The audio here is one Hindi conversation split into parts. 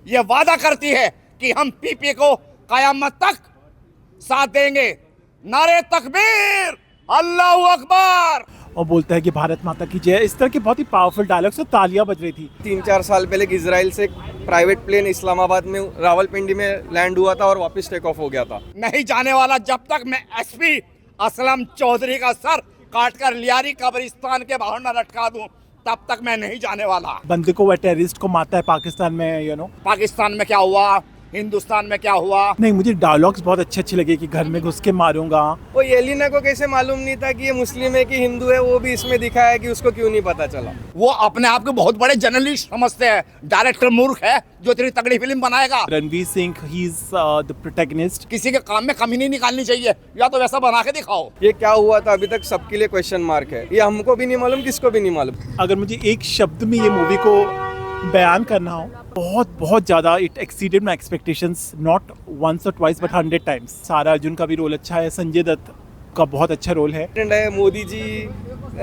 ये वादा करती है कि हम पीपी को कयामत तक साथ देंगे। नारे तकबीर, अल्लाहू अकबर। और बोलता है कि भारत माता की जय। इस तरह के बहुत ही पावरफुल डायलॉग्स से तालियां बज रही थी। 3-4 साल पहले इजराइल से प्राइवेट प्लेन इस्लामाबाद में रावलपिंडी में लैंड हुआ था और वापस टेक ऑफ हो गया था। नहीं जाने वाला जब तक मैं एसपी असलम चौधरी का सर काटकर लियारी कब्रिस्तान के बाहर न लटका दूं, तब तक मैं नहीं जाने वाला। बंदे को वह टेररिस्ट को मारता है पाकिस्तान में, पाकिस्तान में क्या हुआ, हिंदुस्तान में क्या हुआ। नहीं, मुझे डायलॉग्स बहुत अच्छे लगे कि घर में घुस के मारूंगा। वो येलिना को कैसे मालूम नहीं था कि ये मुस्लिम है कि हिंदू है, वो भी इसमें दिखाया कि उसको क्यों नहीं पता चला। वो अपने आप को बहुत बड़े जर्नलिस्ट समझते हैं। डायरेक्टर मूर्ख है जो इतनी तगड़ी फिल्म बनाएगा। Ranveer Singh, he is the protagonist. किसी के काम में कमी नहीं निकालनी चाहिए, या तो वैसा बना के दिखाओ। ये क्या हुआ था अभी तक सबके लिए क्वेश्चन मार्क है। ये हमको भी नहीं मालूम, किसको भी नहीं मालूम। अगर मुझे एक शब्द में ये मूवी को बयान करना हो, बहुत ज़्यादा it exceeded my expectations, not once और twice but 100 times. Sara Arjun का भी रोल अच्छा है, संजय दत्त का बहुत अच्छा रोल है। मोदी जी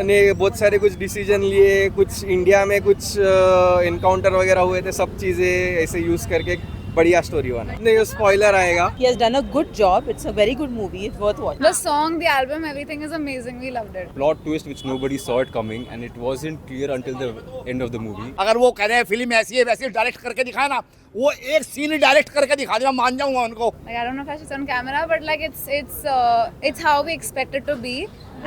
ने बहुत सारे कुछ डिसीजन लिए, कुछ इंडिया में कुछ इनकाउंटर वगैरह हुए थे, सब चीज़ें ऐसे यूज़ करके बढ़िया स्टोरी बना। नहीं, स्पॉइलर आएगा। He has done a good job. It's a very good movie. It's worth watching. The song, the album, everything is amazing. We loved it. Plot twist which nobody saw it coming and it wasn't clear until the end of the movie. अगर वो कह रहे हैं फिल्म ऐसी है वैसी डायरेक्ट करके दिखाए ना, वो एक सीन डायरेक्ट करके दिखा दिया, मान जाऊंगा उनको। Like I don't know if I should say on camera, but like it's how we expect it to be.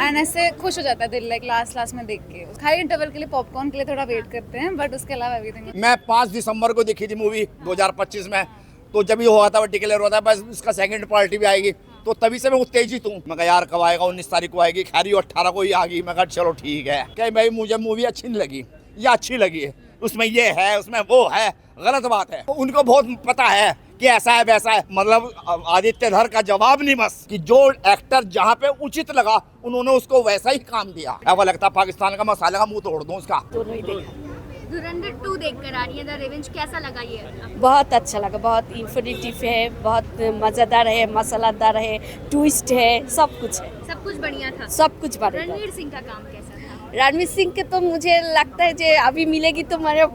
And ऐसे खुश हो जाता है दिल, like लास्ट में देख के। खाली इंटरवल के लिए पॉपकॉर्न के लिए थोड़ा वेट करते हैं, बट उसके अलावा एवरीथिंग। मैं 5 दिसंबर को देखी थी मूवी 2025 में, तो जब ये हुआ था वो डिक्लेयर होता है बस इसका सेकंड पार्टी भी आएगी, तो तभी से मैं उत्तेजित हूँ। मैं कहा यार कब आएगा, 19 तारीख को आएगी। खैर ये 18 को ही आ गई। मैं कहा चलो ठीक है। कहीं भाई मुझे मूवी अच्छी नहीं लगी, ये अच्छी लगी है, उसमें ये है उसमें वो है, गलत बात है। उनको बहुत पता है कि ऐसा है वैसा है। मतलब आदित्य धर का जवाब नहीं बस, कि जो एक्टर जहाँ पे उचित लगा उन्होंने उसको वैसा ही काम दिया। ऐसा लगता पाकिस्तान का मसाले का मुंह तोड़ दूं उसका। धुरंधर 2 देख कर आ रही है, द रिवेंज, कैसा लगा ये? बहुत अच्छा लगा, बहुत इंफॉर्मेटिव है, बहुत मज़ेदार है, मसालेदार है, ट्विस्ट है, सब कुछ है। सब कुछ बढ़िया था। सब कुछ बढ़िया। रणवीर सिंह का काम कैसा था? रणवीर सिंह के तो मुझे लगता है जो अभी मिलेगी तो मेरे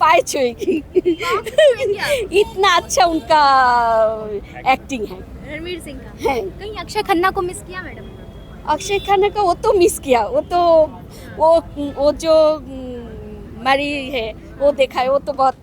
पाए छुएगी। इतना अच्छा उनका एक्टिंग है रणवीर सिंह का। कहीं अक्षय खन्ना को मिस किया मैडम? अक्षय खन्ना का वो तो मिस किया, वो जो मरी है वो देखा है, वो तो बहुत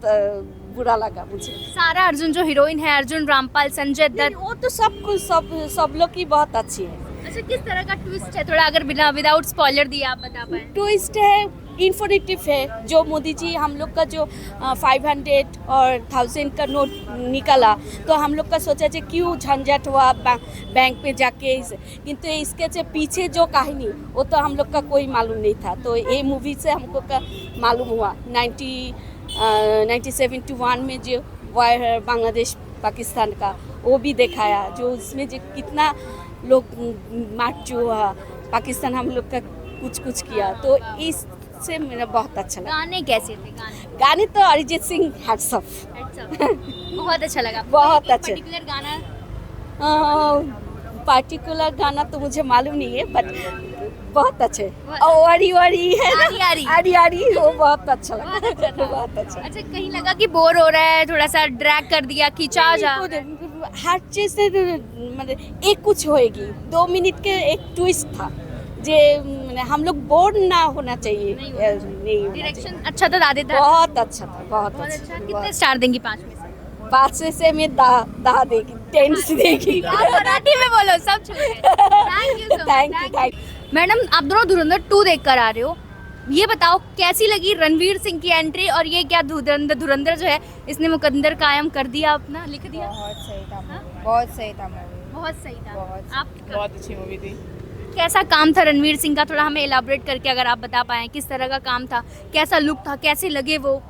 बुरा लगा मुझे। सारा अर्जुन जो हीरोइन है, अर्जुन रामपाल, संजय दत्त, वो तो सब लोग की बहुत अच्छी है। अच्छा, किस तरह का ट्विस्ट है? थोड़ा अगर बिना विदाउट स्पॉइलर दिए आप बता पाए। ट्विस्ट है, इन्फॉर्मेटिव है। जो मोदी जी हम लोग का जो 500 और 1000 का नोट निकला, तो हम लोग का सोचा कि क्यों झंझट हुआ बैंक में जाके, किंतु इसके जो पीछे जो कहानी वो तो हम लोग का कोई मालूम नहीं था। तो ये मूवी से हमको का मालूम हुआ। 1971 में जो वार है बांग्लादेश पाकिस्तान का, वो भी दिखाया, जो उसमें जो कितना लोग मार्च हुआ, पाकिस्तान हम लोग का कुछ किया। तो इससे मेरा बहुत अच्छा लगा। गाने कैसे थे? गाने तो अरिजीत सिंह हैट्स ऑफ। बहुत अच्छा लगा। बहुत अच्छा। पर्टिकुलर गाना? पार्टिकुलर गाना तो मुझे मालूम नहीं है, बट बहुत अच्छे। और आरी है ना, आरी वो बहुत अच्छा लगा। बहुत अच्छा। अच्छा, कहीं लगा कि बोर हो रहा है, थोड़ा सा ड्रैग कर दिया, खींचा जा? हर चीज से मतलब एक कुछ होएगी। 2 मिनट के एक ट्विस्ट था जे हम लोग बोर ना होना चाहिए। नहीं डायरेक्शन अच्छा था, दादे था? बहुत अच्छा था, बहुत अच्छा। कितने स्टार देंगी 5 में से? 5 से मैं 10 देगी, 10 देगी। मराठी में बोलो, सब thank you. Thank you. Madam, आप दोनों धुरंधर 2 देख कर आ रहे हो, ये बताओ कैसी लगी रणवीर सिंह की एंट्री? और ये क्या धुरंधर जो है इसने मुकद्दर कायम कर दिया, अपना लिख दिया? बहुत सही था मूवी, बहुत सही था मूवी, बहुत सही था। बहुत अच्छी मूवी थी। कैसा काम था रणवीर सिंह का? थोड़ा हमें इलाबोरेट करके अगर आप बता पाएं, किस तरह का काम था, कैसा लुक था, कैसे लगे वो?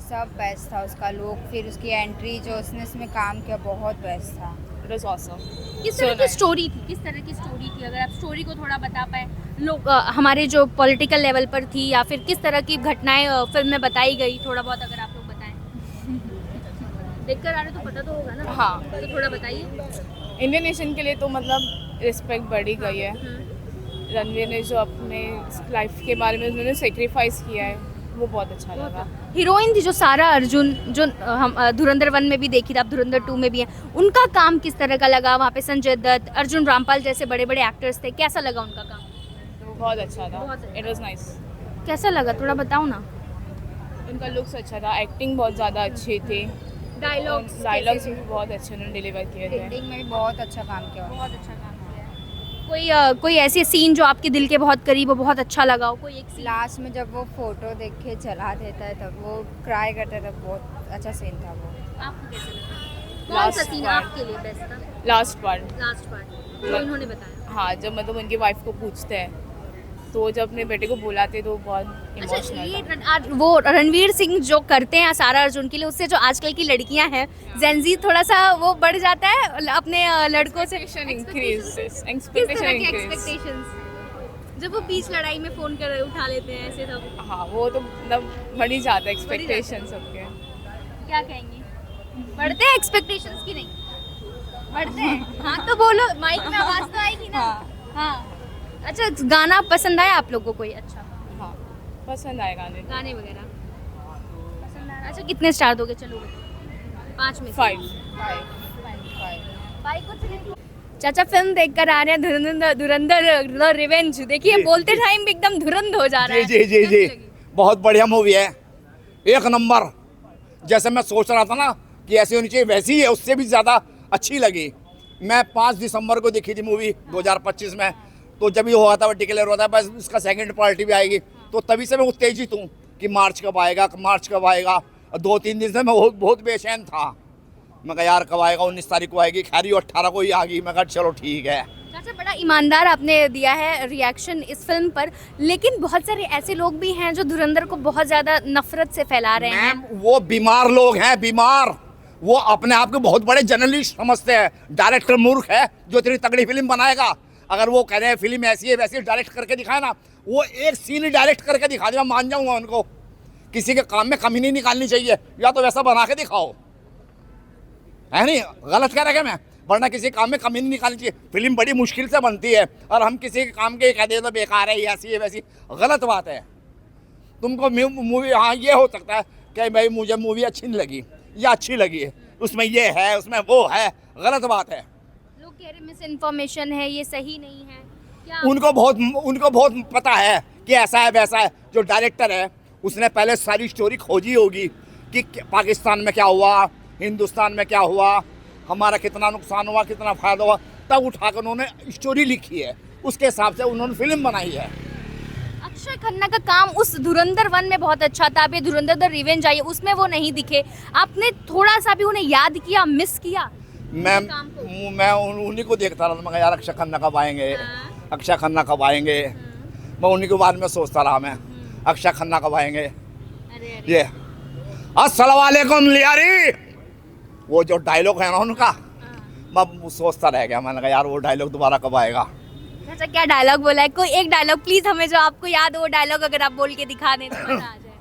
सब बेस्ट था उसका लुक, फिर उसकी एंट्री जो उसने इसमें काम किया बहुत बेस्ट था। It was awesome. किस तरह की स्टोरी थी? किस तरह की स्टोरी थी? अगर आप स्टोरी को थोड़ा बता पाए। लोग हमारे जो पॉलिटिकल लेवल पर थी, या फिर किस तरह की घटनाएं फिल्म में बताई गई, थोड़ा बहुत अगर आप लोग बताएं। देख कर आ रहे तो पता तो होगा ना। हाँ, तो थोड़ा बताइए। इंडियन नेशन के लिए तो मतलब रिस्पेक्ट बढ़ी गई है। रणवीर ने जो अपने लाइफ के बारे में उन्होंने सेक्रीफाइस किया है, वो बहुत अच्छा लगा। हीरोइन थी जो सारा अर्जुन, जो हम धुरंधर 1 में भी देखी थी, अब धुरंधर 2 में भी है, उनका काम किस तरह का लगा? वहाँ पे संजय दत्त, अर्जुन रामपाल जैसे बड़े बड़े एक्टर्स थे, कैसा लगा उनका काम? तो बहुत अच्छा था, बहुत अच्छा। It was nice. कैसा लगा थोड़ा बताओ ना। उनका लुक्स अच्छा था, एक्टिंग बहुत ज़्यादा अच्छे थे, डायलॉग्स डायलॉग्स भी बहुत अच्छे उन्होंने डिलीवर किए थे। एडिटिंग में भी बहुत अच्छा काम किया हुआ है। बहुत अच्छा काम किया है। कोई ऐसे सीन जो आपके दिल के बहुत करीब हो, बहुत अच्छा लगा हो, कोई एक सीन? लास्ट में जब वो फोटो देख के जला देता है तब वो क्राई करता है, तब बहुत अच्छा सीन था वो। आपको कैसा लगा? कौन सा Last सीन part. आपके लिए बेस्ट था? लास्ट पार्ट, लास्ट पार्ट जो इन्होंने बताया। हाँ, जब मतलब उनकी वाइफ को पूछते हैं तो जब अपने बेटे को बुलाते तो बहुत अच्छा, इमोशनल ये था। वो रणवीर सिंह जो करते हैं सारा अर्जुन के लिए, उससे जो आजकल की लड़कियां हैं जेनजी, थोड़ा सा वो बढ़ जाता है अपने लड़कों से। इंक्रीज, किस एक्सपेक्टेशन तरह की इंक्रीज। एक्सपेक्टेशंस जब वो बीच लड़ाई में फोन कर उठा लेते हैं ऐसे सब? हाँ, वो तो मतलब बढ़ ही जाता है एक्सपेक्टेशन सबके। क्या कहेंगे, बढ़ते हैं एक्सपेक्टेशंस की? नहीं बढ़ते हैं? हाँ तो बोलो, माइक में आवाज तो आएगी ना। हाँ अच्छा, गाना पसंद आया आप लोगों को कोई? अच्छा, हाँ, पसंद आए गाने। गाने वगैरह पसंद आया। अच्छा, कितने स्टार दोगे? चलो 5 में से? 5। चाचा फिल्म देखकर आ रहे हैं धुरंधर रिवेंज। देखिए बोलते टाइम एकदम धुरंध हो जा रहा है। जी जी जी जी, बहुत बढ़िया मूवी है, एक नंबर। जैसे मैं सोच रहा था ना कि ऐसी होनी चाहिए, वैसी ही है, उससे भी ज़्यादा अच्छी लगी। मैं 5 दिसंबर को देखी थी मूवी 2025 में, तो जब ये हुआ था वो डिक्लेयर हुआ था बस इसका सेकंड पार्टी भी आएगी, तो तभी से मैं उत्तेजित हूँ कि मार्च कब आएगा, मार्च कब आएगा। 2-3 दिन से मैं बहुत बेचैन था। मैं कहा यार कब आएगा, 19 तारीख को आएगी, खैर ये 18 को ही आ गई। मैं कहा चलो ठीक है। चाचा बड़ा ईमानदार आपने दिया है रिएक्शन इस फिल्म पर, लेकिन बहुत सारे ऐसे लोग भी हैं जो धुरंधर को बहुत ज़्यादा नफरत से फैला रहे हैं। मैम वो बीमार लोग हैं, बीमार। वो अपने आप को बहुत बड़े जर्नलिस्ट समझते हैं। डायरेक्टर मूर्ख है जो इतनी तगड़ी फिल्म बनाएगा। अगर वो कह रहे हैं फिल्म ऐसी है वैसी डायरेक्ट करके दिखाए ना, वो एक सीन ही डायरेक्ट करके दिखा दे, मैं मान जाऊंगा उनको। किसी के काम में कमी नहीं निकालनी चाहिए, या तो वैसा बना के दिखाओ, है नहीं? गलत कह रहा क्या मैं? वरना किसी काम में कमी नहीं निकालनी चाहिए। फिल्म बड़ी मुश्किल से बनती है और हम किसी के काम के कह दे तो बेकार है, ऐसी है वैसी, गलत बात है। तुमको मूवी, हाँ ये हो सकता है कि भाई मुझे मूवी अच्छी नहीं लगी या अच्छी लगी है, उसमें ये है उसमें वो है, गलत बात है। लोग कह रहे मिस इन्फॉर्मेशन है, ये सही नहीं है क्या? उनको बहुत पता है कि ऐसा है वैसा है। जो डायरेक्टर है उसने पहले सारी स्टोरी खोजी होगी कि पाकिस्तान में क्या हुआ, हिंदुस्तान में क्या हुआ, हमारा कितना नुकसान हुआ, कितना फ़ायदा हुआ, तब उठाकर उन्होंने स्टोरी लिखी है, उसके हिसाब से उन्होंने फिल्म बनाई है। अक्षय खन्ना का काम उस धुरंधर 1 में बहुत अच्छा था, अब ये धुरंधर द रिवेंज आई, उसमें वो नहीं दिखे। आपने थोड़ा सा भी उन्हें याद किया, मिस किया? मैं उन्हीं को देखता रहा, मैं यार अक्षय खन्ना कब आएंगे, अक्षय खन्ना कब आएंगे। मैं उन्हीं के बारे में सोचता रहा, मैं अक्षय खन्ना कब आएंगे। ये अस्सलाम वालेकुम लियारी, वो जो डायलॉग है ना उनका, मैं सोचता रह गया। मैंने कहा यार वो डायलॉग दोबारा कब आएगा। अच्छा, क्या डायलॉग बोला है? कोई एक डायलॉग प्लीज हमें जो आपको याद हो, वो डायलॉग अगर आप बोल के दिखा दें तो मजा आ जाए।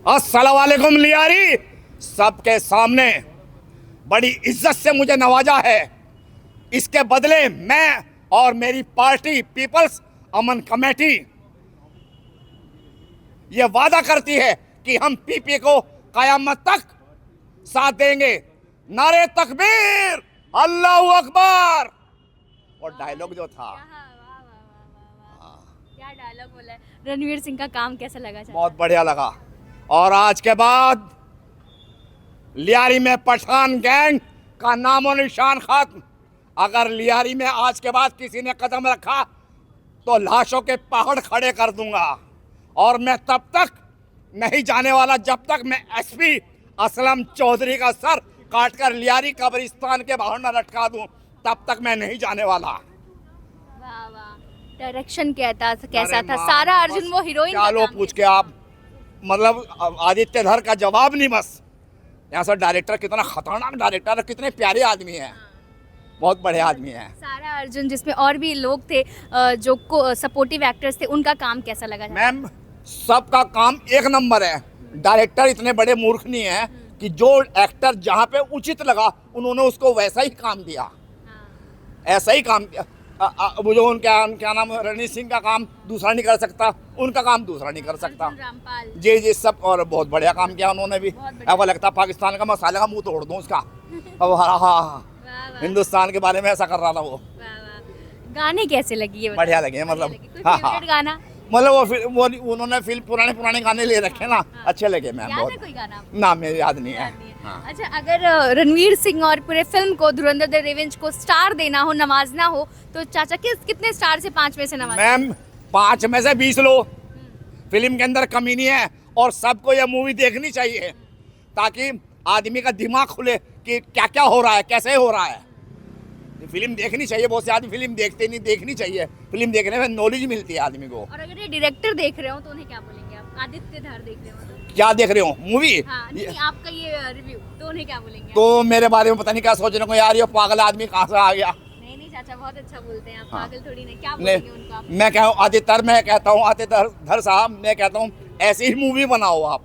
अस्सलाम वालेकुम लियारी, सबके सामने बड़ी इज्जत से मुझे नवाजा है, इसके बदले मैं और मेरी पार्टी पीपल्स अमन कमेटी ये वादा करती है कि हम पीपी को कयामत तक साथ देंगे। नारे तकबीर, अल्लाहू अकबर। और डायलॉग जो था, क्या डायलॉग बोला है। रणवीर सिंह का काम कैसा लगा? बहुत बढ़िया लगा। और आज के बाद लियारी में पठान गैंग का नामो निशान खत्म। अगर लियारी में आज के बाद किसी ने कदम रखा तो लाशों के पहाड़ खड़े कर दूंगा। और मैं तब तक नहीं जाने वाला जब तक मैं एसपी असलम चौधरी का सर काटकर लियारी कब्रिस्तान के बाहर न लटका दूं, तब तक मैं नहीं जाने वाला। वाह वाह, डायरेक्शन कैसा था? सारा अर्जुन वो हीरोइन क्या लो पूछ के आप, मतलब आदित्य धर का जवाब नहीं बस। यहाँ से डायरेक्टर कितना खतरनाक डायरेक्टर है, कितने प्यारे आदमी है, बहुत बड़े आदमी है। सारा अर्जुन जिसमें और भी लोग थे जो सपोर्टिव एक्टर्स थे, उनका काम कैसा लगा? मैम सबका काम एक नंबर है। डायरेक्टर इतने बड़े मूर्ख नहीं है कि जो एक्टर जहाँ पे उचित लगा उन्होंने उसको वैसा ही काम दिया, ऐसा ही काम किया। वो जो उनका क्या नाम रणवीर सिंह का काम दूसरा नहीं कर सकता, उनका काम दूसरा नहीं कर सकता। अर्जुन रामपाल। जी सब, और बहुत बढ़िया काम किया उन्होंने भी। ऐसा लगता है पाकिस्तान का मसाले का मुंह तोड़ दूं उसका। अब हाँ, हिंदुस्तान के बारे में ऐसा कर रहा था वो। गाने कैसे लगी है? बढ़िया लगे मतलब। कोई हाँ फेवरेट गाना मतलब वो उन्होंने फिल्म पुराने गाने ले रखे ना, अच्छे लगे मैम याद है बहुत। कोई गाना? ना मेरे याद नहीं है। हाँ। अच्छा, अगर रणवीर सिंह और पूरे फिल्म को धुरंधर द रिवेंज को स्टार देना हो, नवाजना हो, तो चाचा कितने स्टार से 5 में से नवाज? मैम 5 में से 20 लो। फिल्म के अंदर कमी नहीं है और सबको यह मूवी देखनी चाहिए ताकि आदमी का दिमाग खुले कि क्या क्या हो रहा है, कैसे हो रहा है। फिल्म देखनी चाहिए, बहुत से आदमी फिल्म देखते नहीं, देखनी चाहिए। फिल्म देखने में नॉलेज मिलती है आदमी को। और अगर ये डायरेक्टर देख रहे हो तो उन्हें क्या बोलेंगे आप? आदित्य धार देख रहे हो तो? क्या देख रहे हो मूवी? हाँ, नहीं, आपका ये रिव्यू तो उन्हें क्या बोलेंगे? तो मेरे बारे में पता नहीं क्या सोच रहे हो यार, ये पागल आदमी कहाँ से आ गया। नहीं चाचा, बहुत अच्छा बोलते हैं आप। हाँ। पागल थोड़ी नहीं, क्या नहीं, बोलेंगे उनका? मैं क्या मैं कहता हूँ आदित्य साहब, मैं कहता हूँ ऐसी ही मूवी बनाओ आप,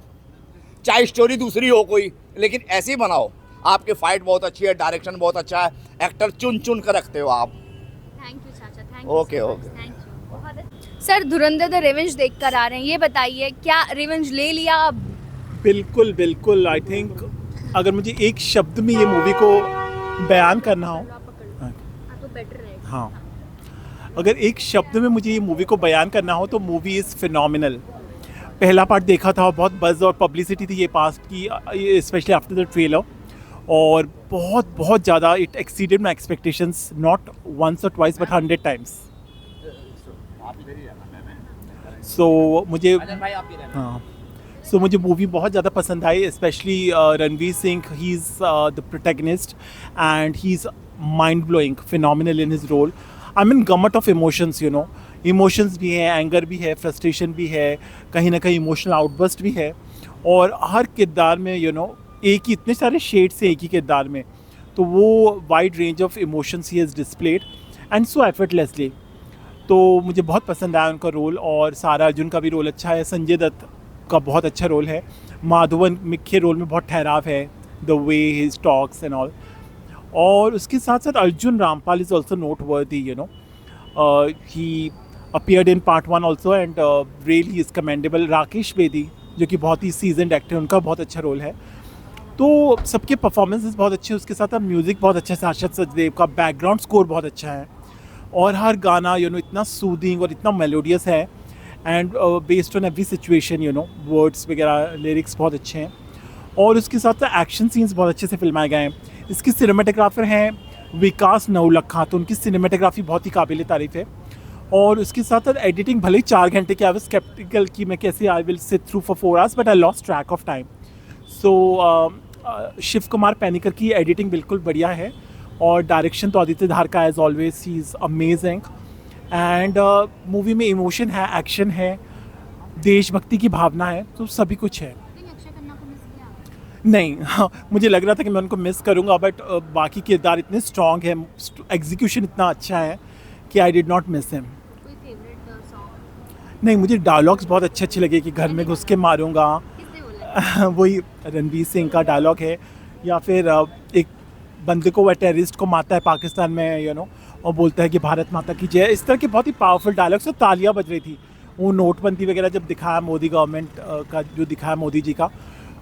चाहे स्टोरी दूसरी हो कोई, लेकिन ऐसी बनाओ। आपकी फाइट बहुत अच्छी है, डायरेक्शन बहुत अच्छा है, एक्टर चुन कर रखते हो आप। थैंक यू चाचा, thank okay okay. Thank you बहुत अच्छा। सर, धुरंधर द रिवेंज देख कर आ रहे हैं, ये बताइए क्या रिवेंज ले लिया अब? बिल्कुल बिल्कुल। आई थिंक अगर मुझे एक शब्द में ये मूवी को बयान करना हो, तो बेटर रहेगा। हाँ, अगर एक शब्द में मुझे ये मूवी को बयान करना हो तो मूवी इज़ फिनोमिनल। पहला पार्ट देखा था, बहुत बज़ और पब्लिसिटी थी ये पास्ट की, स्पेशली आफ्टर द ट्रेलर, और बहुत ज़्यादा it exceeded my expectations, not once और ट्वाइस बट 100 टाइम्स। सो मुझे मूवी बहुत ज़्यादा पसंद आई, specially Ranveer Singh. He is the protagonist and he is mind blowing, phenomenal in his role. I mean gamut of emotions, you know, emotions भी हैं, एंगर भी है, फ्रस्ट्रेशन भी है, कहीं ना कहीं इमोशनल आउटबर्स्ट भी है, और हर किरदार में यू नो एक ही, इतने सारे शेड्स हैं एक ही किरदार में, तो वो wide range of emotions he has displayed and so effortlessly. तो मुझे बहुत पसंद आया उनका रोल, और सारा अर्जुन का भी रोल अच्छा है, संजय दत्त का बहुत अच्छा रोल है, माधवन मुख्य रोल में बहुत ठहराव है, the way his talks and all. और उसके साथ साथ Arjun Rampal is also noteworthy, you know, he appeared in part 1 also and really is commendable. Rakesh Bedi जो कि बहुत ही सीजनड एक्टर, उनका बहुत अच्छा रोल है। तो सबके परफॉर्मेंसेस बहुत अच्छे, उसके साथ म्यूज़िक बहुत अच्छा है, साशद सचदेव का बैकग्राउंड स्कोर बहुत अच्छा है, और हर गाना यू नो इतना सूदिंग और इतना मेलोडियस है, and based on every situation, you know, words वगैरह, लिरिक्स बहुत अच्छे हैं, और उसके साथ साथ एक्शन सीन्स बहुत अच्छे से फिल्माए गए हैं। इसकी सिनेमेटोग्राफर हैं विकास नवलखा, तो उनकी सिनेमेटोग्राफी बहुत ही काबिल तारीफ़ है। और उसके साथ साथ एडिटिंग, भले ही 4 घंटे की, आई वाज स्केप्टिकल कि मैं कैसे I will sit through for 4 hours, but I lost track of time. So Shiv Kumar Panicker की एडिटिंग बिल्कुल बढ़िया है, और डायरेक्शन तो आदित्य धार का as always, he is amazing. And movie में इमोशन है, एक्शन है, देशभक्ति की भावना है, तो सभी कुछ है। नहीं, हाँ, मुझे लग रहा था कि मैं उनको मिस करूँगा, बट बाकी किरदार इतने स्ट्रॉन्ग है, एग्जीक्यूशन इतना अच्छा है कि I did not miss him. नहीं, मुझे डायलॉग्स बहुत अच्छे लगे कि घर में घुस के मारूंगा, वही रणवीर सिंह का डायलॉग है, या फिर एक बंदे को, वह टेररिस्ट को मारता है पाकिस्तान में, यू नो, और बोलता है कि भारत माता की जय। इस तरह के बहुत ही पावरफुल डायलॉग्स, और तालियां बज रही थी। वो नोटबंदी वगैरह जब दिखाया मोदी गवर्नमेंट का, जो दिखाया मोदी जी का,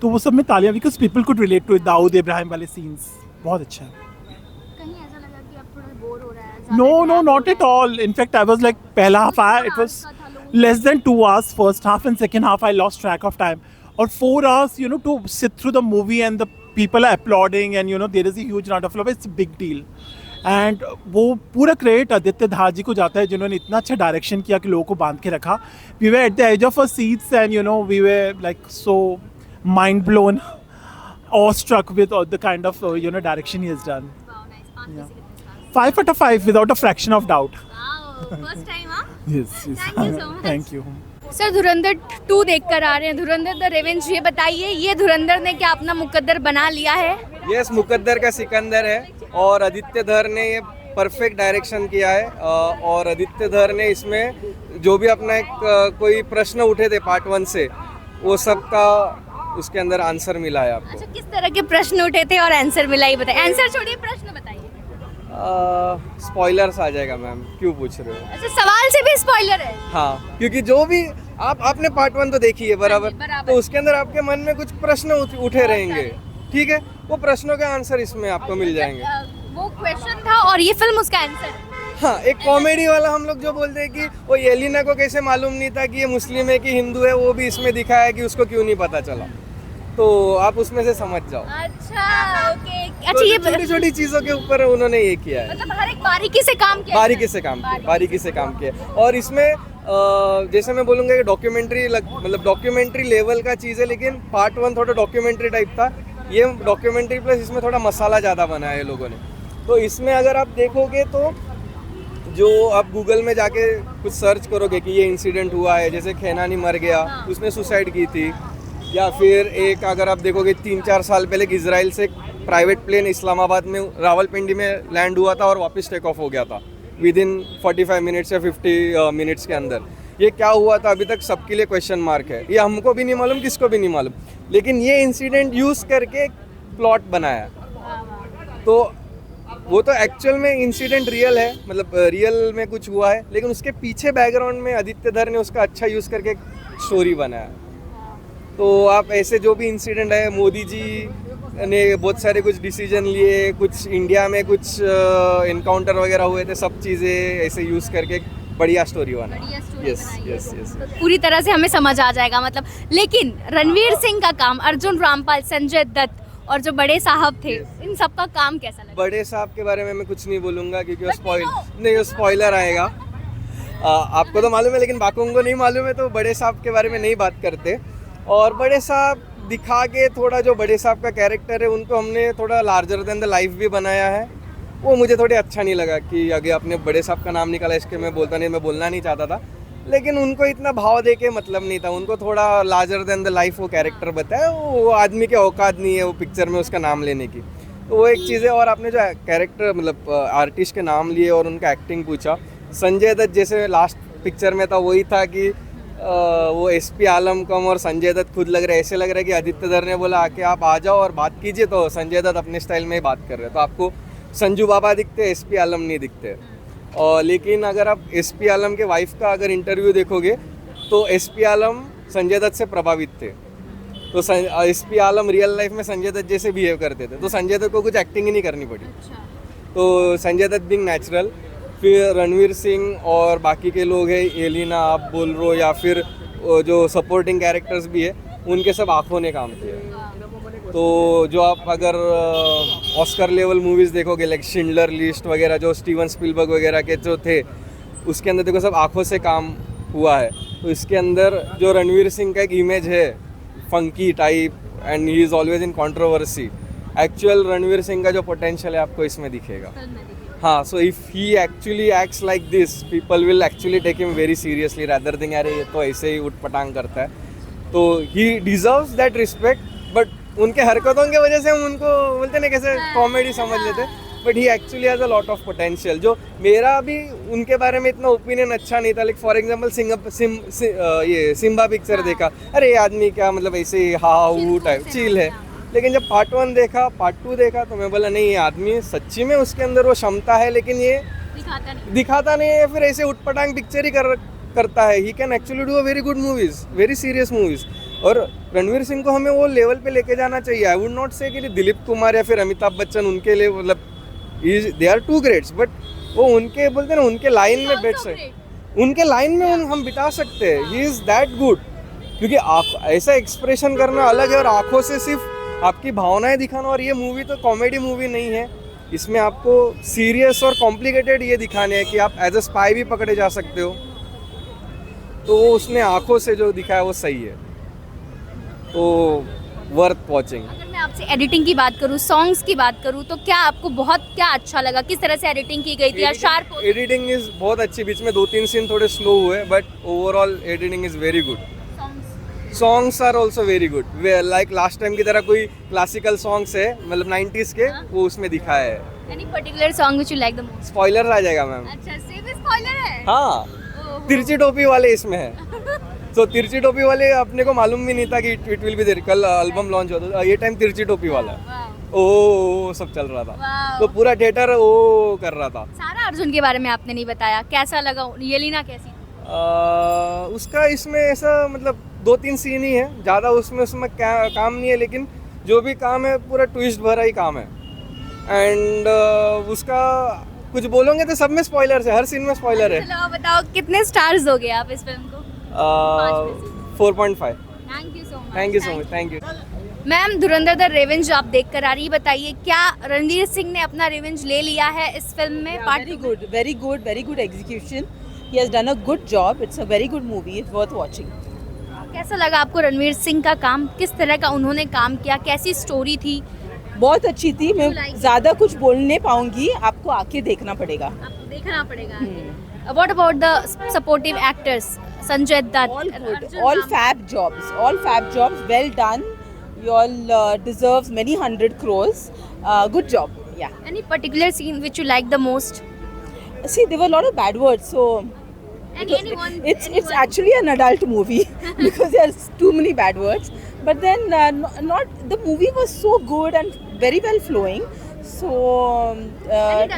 तो वो सब में तालियां, because people could relate to Dawood Ibrahim वाले सीन्स, बहुत अच्छा है। कहीं ऐसा लगा कि आप थोड़ा बोर हो रहा है? No, not at all. In fact, I was like, पहला half hour, it was less than 2 hours, first half, and second half, I lost track of time. Or 4 hours, you know, to sit through the movie and the people are applauding and, you know, there is a huge round of applause. It's a big deal. And वो पूरा क्रेडिट आदित्य धार जी को जाता है, जिन्होंने इतना अच्छा डायरेक्शन किया कि लोगों को बांध के रखा. We were at the edge of our seats and, you know, we were like so mind blown, awestruck with the kind of, you know, direction he has done. Wow, nice. Yeah. 5 out of 5 without a fraction of doubt. Wow, first time, huh? Yes. Thank you so much. Thank you. Sir, धुरंधर 2 देख कर आ रहे हैं, धुरंधर द रिवेंज. ये बताइए, ये धुरंधर ने क्या अपना मुकद्दर बना लिया है? यस, मुकद्दर का सिकंदर है, और आदित्य धर ने ये परफेक्ट डायरेक्शन किया है. और आदित्य धर ने इसमें जो भी अपना एक कोई प्रश्न उठे थे पार्ट 1 से, वो सब का उसके अंदर आंसर मिला है आपको. अच्छा, किस तरह के प्रश्न उठे थे और आंसर मिला, ये बताइए. आंसर छोड़िए, प्रश्न बताइए. स्पॉयलर्स आ जाएगा मैम, क्यों पूछ रहे हो? अच्छा, सवाल से भी स्पॉइलर है? हाँ, क्योंकि जो भी आपने पार्ट 1 तो देखी है बराबर, बराबर। तो उसके अंदर आपके मन में कुछ प्रश्न उठे रहेंगे, ठीक है? वो प्रश्नों के आंसर इसमें आपको मिल जाएंगे। वो क्वेश्चन था और ये फिल्म उसका आंसर है। हाँ, एक कॉमेडी वाला हम लोग जो बोलते हैं कि वो येलिना को कैसे मालूम नहीं था कि ये मुस्लिम है कि हिंदू है, वो भी इसमें दिखाया है कि उसको क्यों नहीं पता चला, तो आप उसमें से समझ जाओ। अच्छा, ओके। तो अच्छा, ये छोटी छोटी चीजों के ऊपर उन्होंने ये किया है, मतलब हर एक बारीकी से काम किया है। बारीकी से काम किया। और इसमें जैसे मैं बोलूँगा कि डॉक्यूमेंट्री मतलब डॉक्यूमेंट्री लेवल का चीज़ है, लेकिन पार्ट 1 थोड़ा डॉक्यूमेंट्री टाइप था, ये डॉक्यूमेंट्री प्लस इसमें थोड़ा मसाला ज़्यादा बनाया है लोगों ने। तो इसमें अगर आप देखोगे तो जो आप गूगल में जाके कुछ सर्च करोगे कि ये इंसिडेंट हुआ है, जैसे खैनानी मर गया, उसने सुसाइड की थी, या फिर एक अगर आप देखोगे 3-4 साल पहले इजराइल से प्राइवेट प्लेन इस्लामाबाद में रावलपिंडी में लैंड हुआ था और वापस टेक ऑफ हो गया था विद इन 45 मिनट्स या 50 मिनट्स के अंदर। ये क्या हुआ था अभी तक सबके लिए क्वेश्चन मार्क है, ये हमको भी नहीं मालूम, किसको भी नहीं मालूम, लेकिन ये इंसिडेंट यूज़ करके प्लॉट बनाया। तो वो तो एक्चुअल में इंसिडेंट रियल है, मतलब रियल में कुछ हुआ है, लेकिन उसके पीछे बैकग्राउंड में आदित्य धर ने उसका अच्छा यूज़ करके एक स्टोरी बनाया। तो आप ऐसे जो भी इंसिडेंट है, मोदी जी ने बहुत सारे कुछ डिसीजन लिए, कुछ इंडिया में कुछ इनकाउंटर वगैरह हुए थे, सब चीज़ें ऐसे यूज़ करके बढ़िया स्टोरी बना। यस। पूरी तरह से हमें समझ आ जाएगा मतलब। लेकिन रणवीर सिंह का काम, अर्जुन रामपाल, संजय दत्त और जो बड़े साहब थे, इन सब का काम कैसा लगा? बड़े साहब के बारे में मैं कुछ नहीं बोलूँगा क्योंकि वो स्पॉइलर आएगा। आपको तो मालूम है लेकिन बाकियों को नहीं मालूम है, तो बड़े साहब के बारे में नहीं बात करते। और बड़े साहब दिखा के थोड़ा जो बड़े साहब का कैरेक्टर है उनको हमने थोड़ा लार्जर देन द लाइफ भी बनाया है, वो मुझे थोड़ी अच्छा नहीं लगा कि आगे अपने बड़े साहब का नाम निकाला, इसके मैं बोलना नहीं चाहता था, लेकिन उनको इतना भाव दे के मतलब नहीं था, उनको थोड़ा लार्जर देन द लाइफ वो कैरेक्टर बताया, वो आदमी के औकात नहीं है वो पिक्चर में उसका नाम लेने की, तो वो एक चीज़ है। और आपने जो कैरेक्टर मतलब आर्टिस्ट के नाम लिए और उनका एक्टिंग पूछा, संजय दत्त जैसे लास्ट पिक्चर में था वही था कि वो एसपी आलम कम और संजय दत्त खुद लग रहे, ऐसे लग रहा है कि आदित्य धर ने बोला आके आप आ जाओ और बात कीजिए, तो संजय दत्त अपने स्टाइल में ही बात कर रहे हैं, तो आपको संजू बाबा दिखते, एसपी आलम नहीं दिखते। और लेकिन अगर आप एसपी आलम के वाइफ का अगर इंटरव्यू देखोगे तो एसपी आलम संजय दत्त से प्रभावित थे, तो एसपी आलम रियल लाइफ में संजय दत्त जैसे बिहेव करते थे, तो संजय दत्त को कुछ एक्टिंग ही नहीं करनी पड़ी। तो संजय दत्त बिंग नेचुरल। फिर रणवीर सिंह और बाकी के लोग हैं, एलिना आप बोल रहे हो, या फिर जो सपोर्टिंग कैरेक्टर्स भी है, उनके सब आँखों ने काम किया। तो जो आप अगर ऑस्कर लेवल मूवीज़ देखोगे लाइक शिंडलर लिस्ट वगैरह, जो स्टीवन स्पीलबर्ग वगैरह के जो थे, उसके अंदर देखो सब आँखों से काम हुआ है। तो इसके अंदर जो रणवीर सिंह का एक इमेज है funky type and he is always in controversy, actual Ranveer Singh का जो पोटेंशियल है आपको इसमें दिखेगा। हाँ, so if he actually acts like this, people will actually take him very seriously rather than अरे ये तो ऐसे ही उठपटांग करता है। तो he deserves that respect, but उनके हरकतों की वजह से हम उनको बोलते ना कैसे कॉमेडी समझ लेते, but he actually has a lot of potential. जो मेरा भी उनके बारे में इतना ओपिनियन अच्छा नहीं था, लाइक फॉर एग्जाम्पल ये सिम्बा पिक्चर देखा, अरे ये आदमी क्या मतलब ऐसे ही हा हू टाइप चिल है, लेकिन जब पार्ट 1 देखा, पार्ट 2 देखा, तो मैं बोला नहीं ये आदमी सच्ची में उसके अंदर वो क्षमता है, लेकिन ये दिखाता नहीं है, फिर ऐसे उठपटांग पिक्चर ही करता है। He can actually do a very good movies, very serious movies. और रणवीर सिंह को हमें वो लेवल पे लेके जाना चाहिए। आई वुड नॉट से कि दिलीप कुमार या फिर अमिताभ बच्चन उनके लिए मतलब they are two greats, but वो उनके बोलते हैं ना उनके लाइन में बैठ सकते, उनके लाइन में हम बिता सकते हैं। ही इज़ दैट गुड, क्योंकि ऐसा एक्सप्रेशन करना अलग है और आंखों से सिर्फ आपकी भावनाएं दिखाना। और ये मूवी तो कॉमेडी मूवी नहीं है, इसमें आपको सीरियस और कॉम्प्लिकेटेड ये दिखाने हैं कि आप एज अ स्पाई भी पकड़े जा सकते हो। तो उसने आंखों से जो दिखाया वो सही है, तो वर्थ वॉचिंग। अगर मैं आपसे एडिटिंग की बात करूँ, सॉन्ग्स की बात करूँ, तो क्या आपको बहुत क्या अच्छा लगा, किस तरह से एडिटिंग की गई थी? या शार्प एडिटिंग इज बहुत अच्छी, बीच में 2-3 सीन थोड़े स्लो हुए, but overall editing is very good. Songs are also very good, like last time की तरह कोई क्लासिकल सॉन्ग्स है मतलब 90s के, वो उसमें दिखाया है। Any particular song which you like the most? Spoiler आ जाएगा मैम। अच्छा, सिर्फ स्पॉइलर है? हाँ, तिरछी टोपी वाले इसमें है। तो तिरछी टोपी वाले अपने को मालूम भी नहीं था कि इट विल बी देयर। कल एल्बम लॉन्च होता था, ये टाइम तिरछी टोपी वाला है। ओ सब चल रहा था, वाह। तो पूरा थिएटर ओ कर रहा था। सारा अर्जुन के बारे में आपने नहीं बताया, कैसा लगा? येलिना कैसी थी? उसका इसमें ऐसा मतलब 2-3 सीन ही है, ज़्यादा उसमें काम नहीं है, लेकिन जो भी काम है पूरा ट्विस्ट भरा ही काम है। एंड उसका कुछ बोलोगे तो सब में स्पॉइलर्स है, हर सीन में स्पॉइलर है। चलो बताओ कितने स्टार्स दोगे आप इस फिल्म को? 4.5। Thank you so much. Thank you so much, thank you. Ma'am, Dhurandhar the revenge आप देख कर आ रही, बताइए क्या रणवीर सिंह ने अपना रिवेंज ले लिया है इस फिल्म में? Part very good execution. He has done a good job. It's a very good movie. It's worth watching. कैसा लगा आपको रणवीर सिंह का काम? किस तरह का उन्होंने काम किया? कैसी स्टोरी थी? बहुत अच्छी थी. मैं ज़्यादा कुछ बोल नहीं पाऊंगी, आपको आके देखना पड़ेगा. आपको देखना पड़ेगा। What about the supportive actors? Sanjay Dutt. All good. Arjun All Rampal. fab jobs. Well done. You all deserves many 100 crores. Good job. Yeah. Any particular scene which you like the most? See, there were a lot of bad words, so Anyone? it's actually an adult movie because there's too many bad words. But then not the movie was so good and very well flowing. So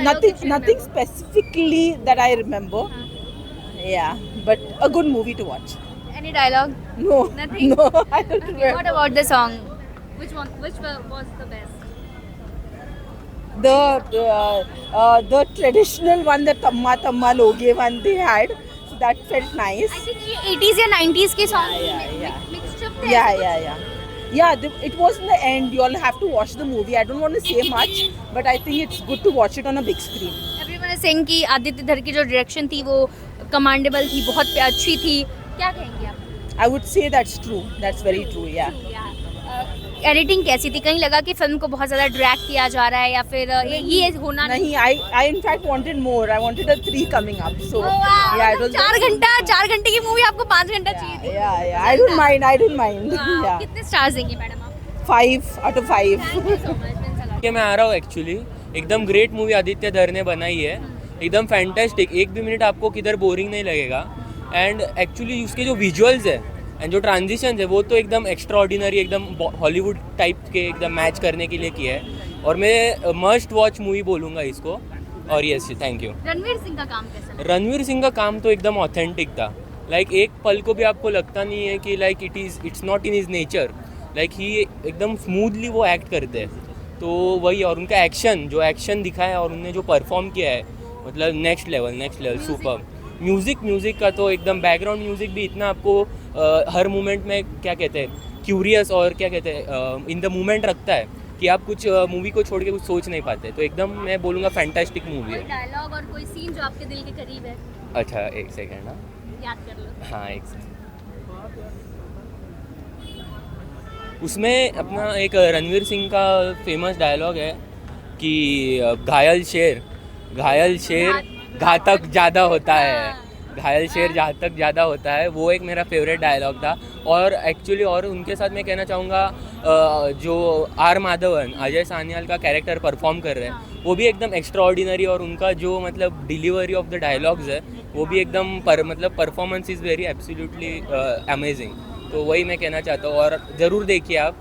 nothing specifically that I remember. Yeah, but a good movie to watch. Any dialogue? No, Nothing? No, I don't Okay, remember. what about the song? Which was the best? The traditional one, the Tamma Tamma Loge one they had, so that felt nice. I think ये 80s या 90s के song Yeah. mixed up थे। Yeah, it was in the end. You all have to watch the movie. I don't want to say much, but I think it's good to watch it on a big screen. Everyone is saying कि आदित्य धर की जो डायरेक्शन थी वो कमांडेबल थी, बहुत अच्छी थी। क्या कहेंगे आप? I would say that's true. That's very true. Yeah. Editing कैसी थी? कहीं लगा कि फिल्म को बहुत ज्यादा ड्रैग किया जा रहा है या फिर ये होना नहीं? नहीं, I in fact wanted more. I wanted a 3 coming up. So yeah, it was 4 घंटे की मूवी आपको 5 घंटा चाहिए थी? Yeah. I don't mind. Yeah. कितने स्टार्स देंगे मैडम आप? 5 out of 5. Thank you so much. मैं आ रहा हूँ एक्चुअली, एकदम ग्रेट मूवी आदित्य धर ने बनाई है, एकदम फैंटास्टिक, एक भी मिनट आपको किधर बोरिंग नहीं लगेगा। एंड एक्चुअली उसके जो विजुअल्स है एंड जो ट्रांजिशन है वो तो एकदम एक्स्ट्रा ऑर्डिनरी, एकदम हॉलीवुड टाइप के एकदम मैच करने के लिए किया है, और मैं मस्ट वॉच मूवी बोलूँगा इसको। और yes, thank you. Ranveer Singh का काम कैसा? रणवीर सिंह का काम तो एकदम ऑथेंटिक था, लाइक एक पल को भी आपको लगता नहीं है कि like it's not in his nature, like he एकदम स्मूथली वो एक्ट करते हैं, तो वही। और उनका जो एक्शन दिखाया है और उनने जो परफॉर्म किया है, मतलब नेक्स्ट लेवल सुपर। म्यूज़िक का तो एकदम बैकग्राउंड म्यूज़िक भी इतना आपको हर मोमेंट में क्या कहते हैं क्यूरियस और क्या कहते हैं इन द मोमेंट रखता है कि आप कुछ मूवी को छोड़ के कुछ सोच नहीं पाते, तो एकदम मैं बोलूँगा फैंटास्टिक मूवी है। डायलॉग और कोई सीन जो आपके दिल के करीब है? अच्छा, एक सेकेंड ना, याद कर लो। हाँ, एक सेकेंड। उसमें अपना एक रणवीर सिंह का फेमस डायलॉग है कि घायल शेर घातक ज़्यादा होता है, घायल शेर घातक ज़्यादा होता है, वो एक मेरा फेवरेट डायलॉग था। और एक्चुअली और उनके साथ मैं कहना चाहूँगा जो आर माधवन, अजय सान्याल का कैरेक्टर परफॉर्म कर रहे हैं, वो भी एकदम एक्स्ट्रा ऑर्डिनरी, और उनका जो मतलब डिलीवरी ऑफ द डायलॉग्स है वो भी एकदम मतलब performance is very absolutely amazing. तो वही मैं कहना चाहता हूँ, और ज़रूर देखिए आप।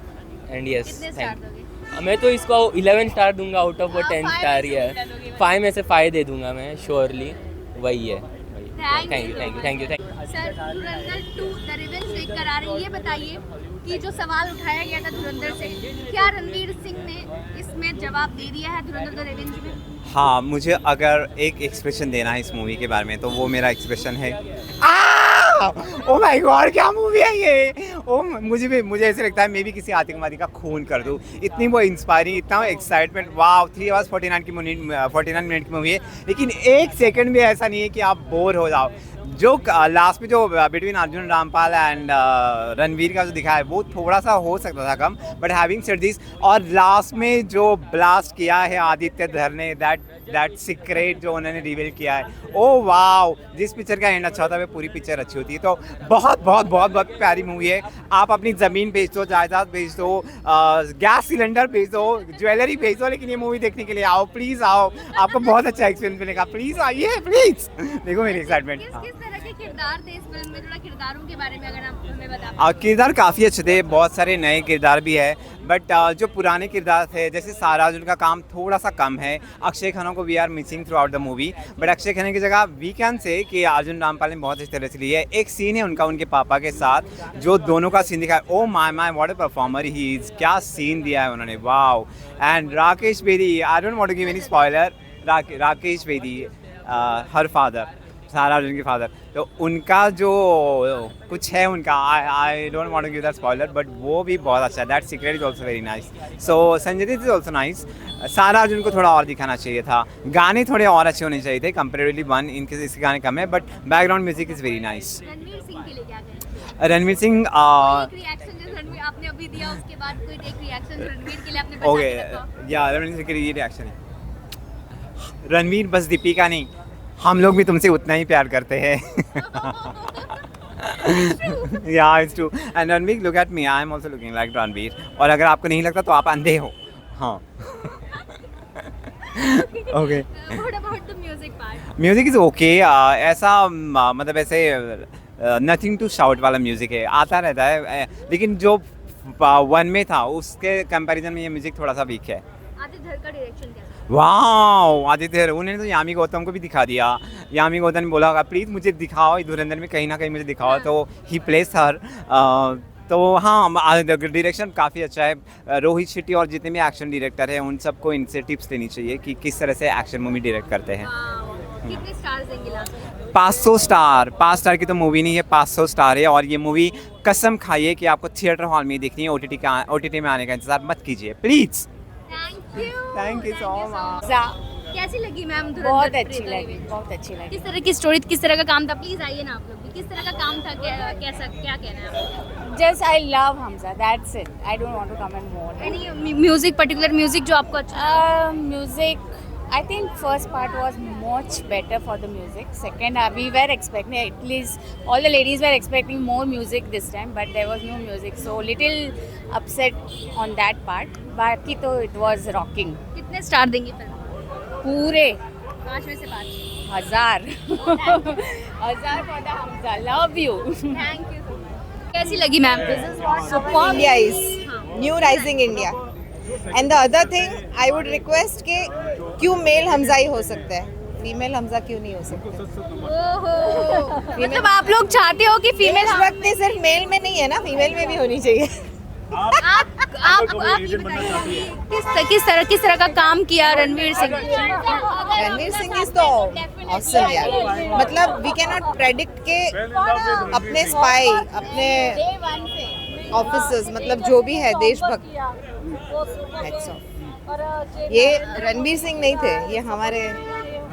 And yes, thank you. मैं तो इसको 11 स्टार दूंगा आउट ऑफ 10 स्टार। ही है 5 में से 5 दे दूंगा मैं श्योरली, वही है। Thank you. Sir, Dhurandhar 2 the revenge देख कर आ रही है, ये बताइए कि जो सवाल उठाया गया था धुरंधर से, क्या रणवीर सिंह ने इसमें जवाब दे दिया है धुरंधर द रिवेंज में? हाँ, मुझे अगर एक एक्सप्रेशन देना है इस मूवी के बारे में तो वो मेरा एक्सप्रेशन है ओ माय गॉड, क्या मूवी है ये। मुझे ऐसे लगता है मैं भी किसी आतंकवादी का खून कर दूँ, इतनी वो इंस्पायरिंग, इतना एक्साइटमेंट। वाह, 3 hours 49 मिनट की मूवी है, लेकिन एक सेकंड भी ऐसा नहीं है कि आप बोर हो जाओ। जो लास्ट में जो बिटवीन अर्जुन रामपाल एंड रणवीर का जो दिखाया है वो थोड़ा सा हो सकता था कम, बट हैविंग सेड दिस, और लास्ट में जो ब्लास्ट किया है आदित्य धर ने, दैट सीक्रेट जो उन्होंने रिवील किया है, ओ वाओ। जिस पिक्चर का एंड अच्छा होता है पूरी पिक्चर अच्छी होती है। तो बहुत प्यारी मूवी है। आप अपनी ज़मीन बेच दो, जायदाद बेच दो, गैस सिलेंडर बेच दो, ज्वेलरी बेच दो, लेकिन ये मूवी देखने के लिए आओ, प्लीज़ आओ, आपको बहुत अच्छा एक्सपीरियंस मिलेगा। प्लीज़ आइए, प्लीज़ देखो मेरी एक्साइटमेंट। तरह के किरदार थे इस फिल्म में, थोड़ा किरदारों के बारे में अगर आप हमें बता किरदार काफ़ी अच्छे थे, बहुत सारे नए किरदार भी है, बट जो पुराने किरदार थे जैसे सारा अर्जुन का काम थोड़ा सा कम है। अक्षय खन्ना को we are missing throughout the movie, but Akshaye Khanna की जगह वी कैन से कि अर्जुन रामपाल ने बहुत अच्छी तरह से ली है। एक सीन है उनका उनके पापा के साथ, जो दोनों का सीन दिखा है, oh my what a performer he is, क्या सीन दिया है उन्होंने, wow. And Rakesh Bedi, I don't want to give any spoiler, Rakesh Bedi her father, Sara Arjun के फादर, तो उनका जो कुछ है उनका, I don't want to give that spoiler, but वो भी बहुत अच्छा है। That secret is also very nice. So Sanjay Dutt is also nice. Sara Arjun को थोड़ा और दिखाना चाहिए था, गाने थोड़े और अच्छे होने चाहिए थे कंपेरेटिवली वन, इनके इसके गाने कम है, but background music is very nice. Ranveer Singh के लिए क्या कहें? रणवीर सिंह एक रिएक्शन जो रणवीर आपने अभी दिया उसके बाद कोई एक रिएक्शन रणवीर के लिए आपने बता ओके, के रखा? या रणवीर सिंह के लिए ये रिएक्शन है, रणवीर बस दीपिका नहीं, हम लोग भी तुमसे उतना ही प्यार करते हैं। या it's true. And Ranveer, look at me, I am also looking like Ranveer, और अगर आपको नहीं लगता तो आप अंधे हो। हाँ। Okay, what about the music part? Music is okay, ऐसा मतलब ऐसे नथिंग टू शाउट वाला म्यूजिक है, आता रहता है, लेकिन जो वन में था उसके कंपैरिजन में ये म्यूजिक थोड़ा सा वीक है। आदित्य धर का डायरेक्शन कैसा? वाह, आदित्य, उन्होंने तो यामी गौतम को भी दिखा दिया। यामी गौतम ने बोला प्लीज़ मुझे दिखाओ धुरंधर में कहीं ना कहीं मुझे दिखाओ, तो ही प्लेस हर। तो हाँ, डायरेक्शन काफ़ी अच्छा है। रोहित शेट्टी और जितने भी एक्शन डायरेक्टर हैं उन सबको इनसे टिप्स लेनी चाहिए कि किस तरह से एक्शन मूवी डायरेक्ट करते हैं। कितने स्टार्स देंगे लास्ट में? 500 स्टार। 5 स्टार की तो मूवी नहीं है, 500 स्टार है। और ये मूवी कसम खाइए कि आपको थिएटर हॉल में देखनी है, OTT में आने का इंतजार मत कीजिए please. Thank you so much. कैसी लगी मैम? बहुत अच्छी लगी, बहुत अच्छी लगी। किस तरह की स्टोरी, किस तरह का काम था? प्लीज आइए ना आप लोग भी, किस तरह का काम था, क्या कहना है आपको? Just I love Hamza, that's it. I don't want to comment more. Any music, particular music जो आपको अच्छा? Music, I think first part was much better for the music. Second, we were expecting, at least all the ladies were expecting more music this time, but there was no music, so little upset on that part. बाकी तो it was rocking. कितने स्टार देंगे फिल्म? पूरे 5 में से 5? 1000 1000 for the Hamza. Love you. Thank you so much. कैसी लगी ma'am? Superb. India is new rising India. And the other thing I would request कि क्यों मेल हमजा ही हो सकता है, फीमेल हमजा क्यों नहीं हो सकता? ओहो, मतलब आप लोग चाहते हो कि फीमेल वक्त सिर्फ मेल में नहीं है ना, फीमेल में भी होनी चाहिए। आप ये बताइए किस तरह का काम किया रणवीर सिंह? रणवीर सिंह इज तो ऑसम यार, मतलब वी कैन नॉट प्रेडिक्ट के अपने स्पाई, अपने ऑफिसर्स, मतलब जो भी है देशभक्त, ये रणवीर सिंह नहीं थे, ये हमारे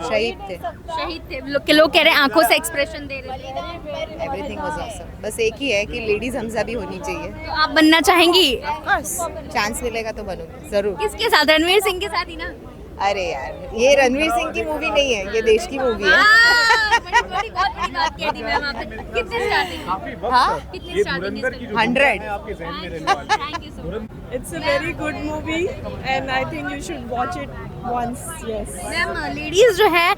शहीद थे। लोग कह रहे हैं आंखों से एक्सप्रेशन दे रहे थे। Everything was awesome. बस एक ही है कि लेडीज हमजा भी होनी चाहिए। तो आप बनना चाहेंगी? चांस मिलेगा तो बनूंगी जरूर। किसके साथ? रणवीर सिंह के साथ ही ना? अरे यार, ये रणवीर सिंह की मूवी नहीं है, ये देश की मूवी है। बहुत बड़ी बात कह दी मैम आपने। कितने स्टार देंगे? हाँ, कितने स्टार देंगे? 100। Thank you so much. It's a very good movie and I think you should watch it once. Yes. Ma'am, ladies जो है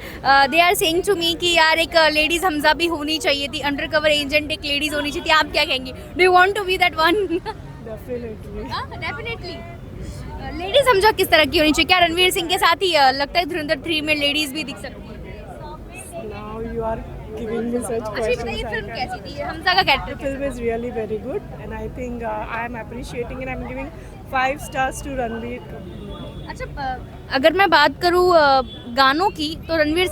they are saying to me कि यार एक लेडीज हमजा भी होनी चाहिए थी, अंडरकवर एजेंट एक लेडीज होनी चाहिए थी। आप क्या कहेंगे? Do you want to be that one? Definitely. Ladies Hamza किस तरह की होनी चाहिए? क्या रणवीर सिंह के साथ ही लगता है धुरंधर 3 में लेडीज भी दिख सकती है? Now you are giving me such अच्छा questions. बताइए, फिल्म कैसी थी? हमजा का character? The film is really very good and I think I am appreciating and I am giving 5 stars to Ranveer Kapoor. अच्छा, अगर मैं बात करूँ गानों की तो रणवीर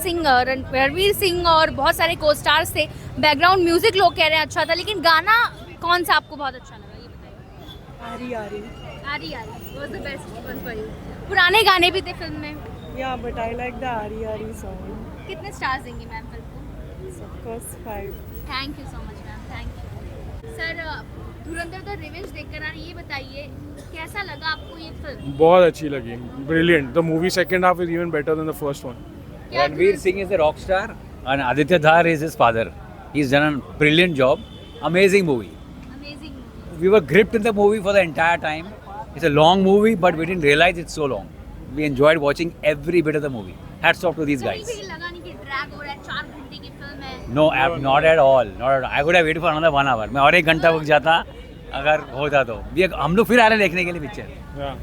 सिंह और बहुत सारे को स्टार्स थे। बैकग्राउंड म्यूजिक लोग कह रहे हैं अच्छा था, लेकिन गाना कौन सा आपको बहुत अच्छा लगा, ये बताइए। Ari Ari. आरी was the best one for you. पुराने गाने भी थे फिल्म में। Yeah, but I like the Ari Ari song. कितने स्टार्स देंगे मैम फिल्म को? Of course 5. Thank you so much ma'am, thank you. Sir, Dhurandhar the revenge देखकर आए, ये बताइए कैसा लगा आपको ये फिल्म? बहुत अच्छी लगी, brilliant. The movie second half is even better than the first one. Ranveer Singh is a rock star and Aditya Dhar is his father. He's done a brilliant job. Amazing movie. Amazing movie. We were gripped in the movie for the entire time. It's a long movie, but we didn't realize it's so long. We enjoyed watching every bit of the movie. Hats off to these guys. कहीं भी लगा नहीं कि ड्रैग हो रहा है, 4 घंटे की फिल्म है। No, not at all. Not at all. I would have waited for another 1 hour. मैं और 1 घंटा रुक जाता अगर होता तो। हम लोग फिर आ रहे हैं देखने के लिए पिक्चर।